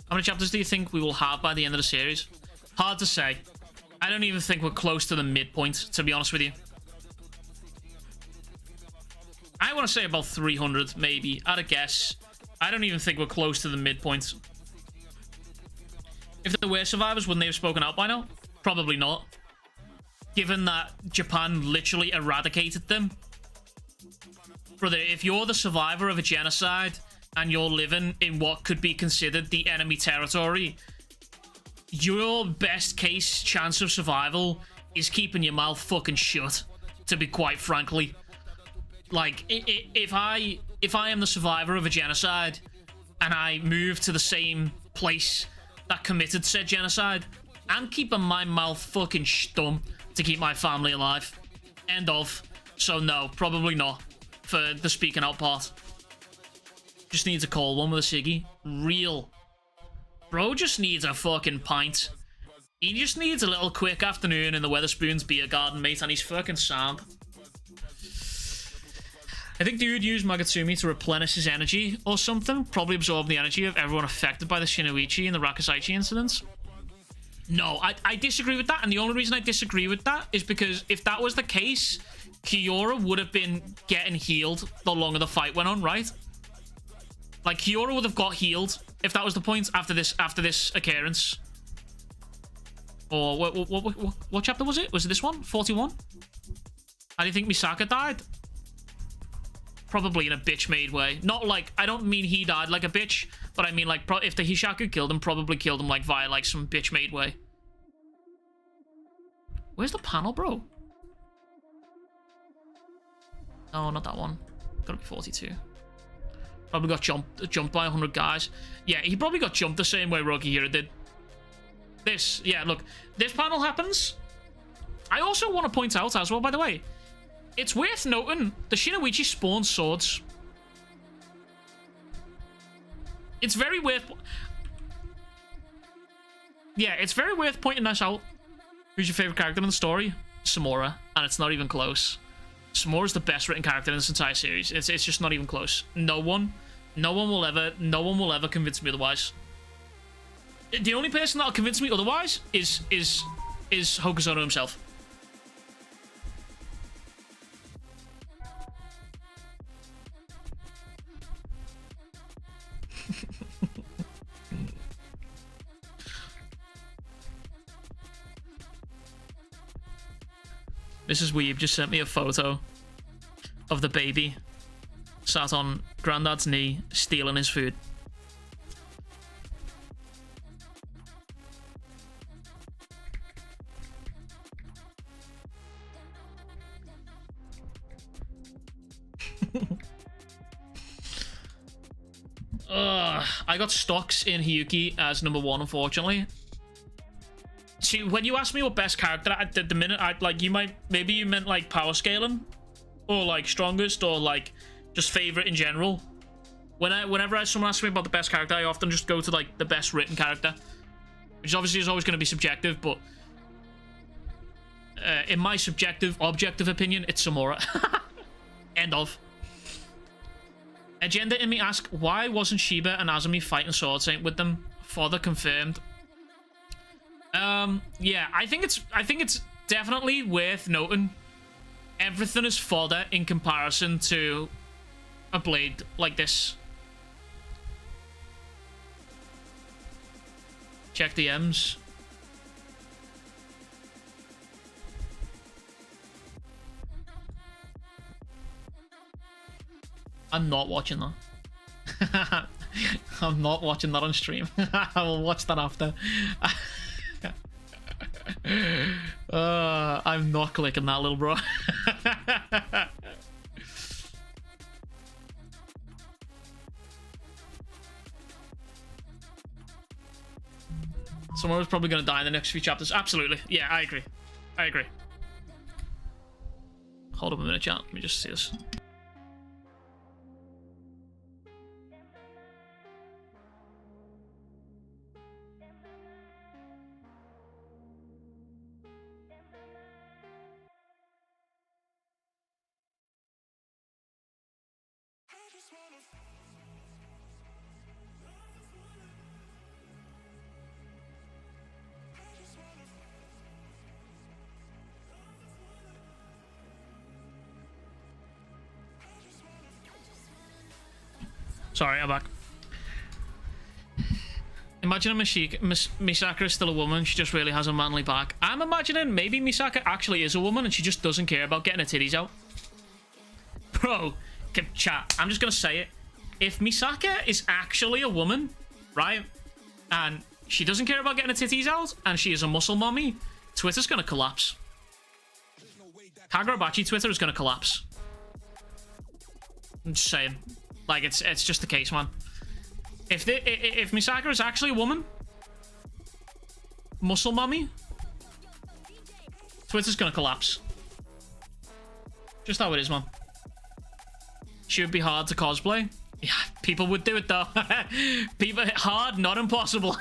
How many chapters do you think we will have by the end of the series? Hard to say. I don't even think we're close to the midpoint, to be honest with you. I want to say about 300, maybe. At a guess. I don't even think we're close to the midpoint. If there were survivors, wouldn't they have spoken out by now? Probably not. Given that Japan literally eradicated them. Brother, if you're the survivor of a genocide and you're living in what could be considered the enemy territory, your best case chance of survival is keeping your mouth fucking shut, to be quite frankly. Like, if I am the survivor of a genocide and I move to the same place that committed said genocide, I'm keeping my mouth fucking stum to keep my family alive. End of. So no, probably not for the speaking out part. Just needs a cold one with a ciggy. Real. Bro just needs a fucking pint. He just needs a little quick afternoon in the Weatherspoons beer garden, mate, and he's fucking sound. I think dude used Magatsumi to replenish his energy or something. Probably absorb the energy of everyone affected by the Shinuichi and the Rakasaichi incidents. No, I disagree with that. And the only reason I disagree with that is because if that was the case, Kiora would have been getting healed the longer the fight went on, right? Like, Kiora would have got healed if that was the point after this occurrence. Or what chapter was it? Was it this one? 41? I didn't think Misaka died. Probably in a bitch-made way. Not like, I don't mean he died like a bitch, but I mean like, if the Hishaku killed him, probably killed him like via like some bitch-made way. Where's the panel, bro? Oh, not that one. Gotta be 42. Probably got jumped by 100 guys. Yeah, he probably got jumped the same way Rokihira did. This, yeah, look. This panel happens. I also want to point out as well, by the way, it's worth noting the Shinuichi spawned swords. It's very worth... Yeah, it's very worth pointing this out. Who's your favorite character in the story? Samura, and it's not even close. Samura's the best written character in this entire series. It's just not even close. No one will ever convince me otherwise. The only person that'll convince me otherwise is Hokuzono himself. Mrs. Weeb just sent me a photo of the baby sat on Grandad's knee, stealing his food. I got stocks in Hiyuki as number 1, unfortunately. See, when you asked me what best character, the minute maybe you meant like power scaling, or like strongest, or like just favorite in general. Whenever someone asks me about the best character, I often just go to like the best written character, which obviously is always going to be subjective, but in my objective opinion, it's Samura. End of. Agenda in me ask, why wasn't Shiba and Azumi fighting Sword Saint with them? Further confirmed. Yeah, I think it's definitely worth noting. Everything is fodder in comparison to a blade like this. Check the M's. I'm not watching that. I'm not watching that on stream. I will watch that after. I'm not clicking that, little bro. Someone was probably going to die in the next few chapters. Absolutely. Yeah, I agree. I agree. Hold up a minute, chat. Let me just see this. Sorry, I'm back. Imagine Misaka is still a woman. She just really has a manly back. I'm imagining maybe Misaka actually is a woman and she just doesn't care about getting her titties out. Bro, chat, I'm just going to say it. If Misaka is actually a woman, right, and she doesn't care about getting her titties out, and she is a muscle mommy, Twitter's going to collapse. Kagurabachi Twitter is going to collapse. I'm just saying. Like, it's just the case, man. If Misaka is actually a woman, muscle mommy, Twitter's gonna collapse. Just how it is, man. She would be hard to cosplay. Yeah, people would do it, though. People, hard, not impossible.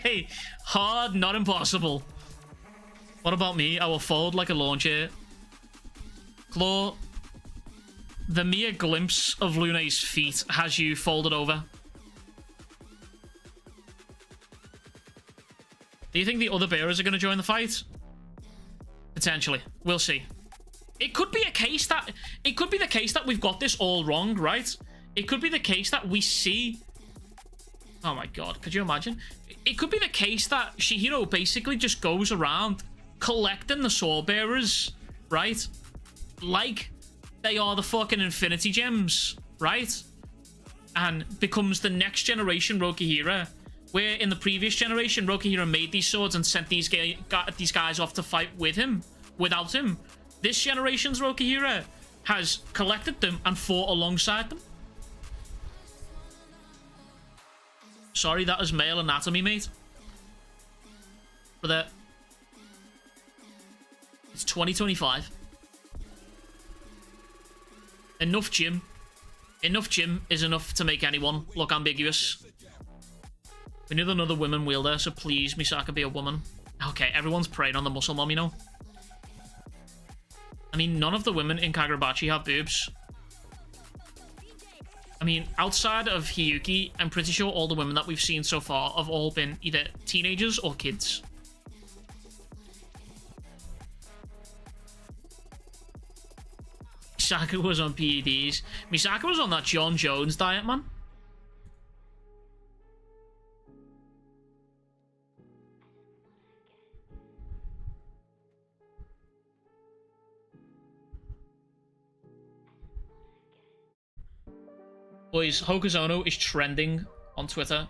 Hey, hard, not impossible. What about me? I will fold like a lawn chair. Claw. The mere glimpse of Lune's feet has you folded over. Do you think the other bearers are going to join the fight? Potentially. We'll see. It could be a case that... It could be the case that we've got this all wrong, right? It could be the case that we see... Oh my god, could you imagine? It could be the case that Chihiro basically just goes around collecting the sword bearers, right? Like... they are the fucking Infinity Gems, right? And becomes the next generation Rokihira. Where in the previous generation, Rokihira made these swords and sent these guys off to fight with him, without him. This generation's Rokihira has collected them and fought alongside them. Sorry, that is male anatomy, mate. But it's 2025. Enough gym. Enough gym is enough to make anyone look ambiguous. We need another women wielder, so please, Misaka, be a woman. Okay, everyone's preying on the muscle mom, you know? I mean, none of the women in Kagurabachi have boobs. I mean, outside of Hiyuki, I'm pretty sure all the women that we've seen so far have all been either teenagers or kids. Misaka was on PEDs. Misaka was on that John Jones diet, man. Boys, Hokuzono is trending on Twitter.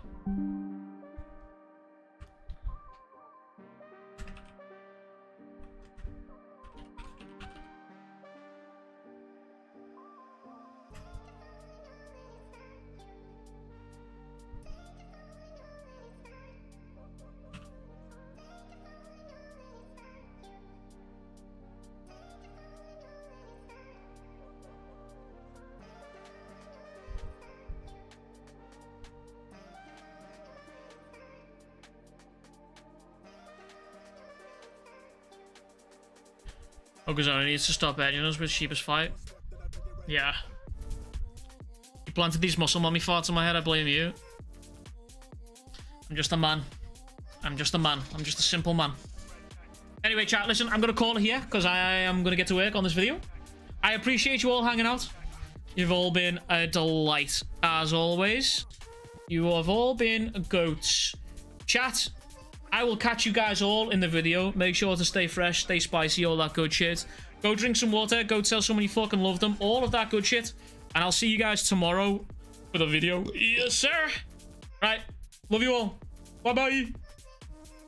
Hokuzono needs to stop edging us with cheapest fight. Yeah. You planted these muscle mummy farts in my head, I blame you. I'm just a man. I'm just a man. I'm just a simple man. Anyway, chat, listen, I'm going to call it here because I am going to get to work on this video. I appreciate you all hanging out. You've all been a delight, as always. You have all been goats. Chat, I will catch you guys all in the video. Make sure to stay fresh, stay spicy, all that good shit. Go drink some water. Go tell someone you fucking love them. All of that good shit. And I'll see you guys tomorrow with a video. Yes, sir. Right. Love you all. Bye-bye.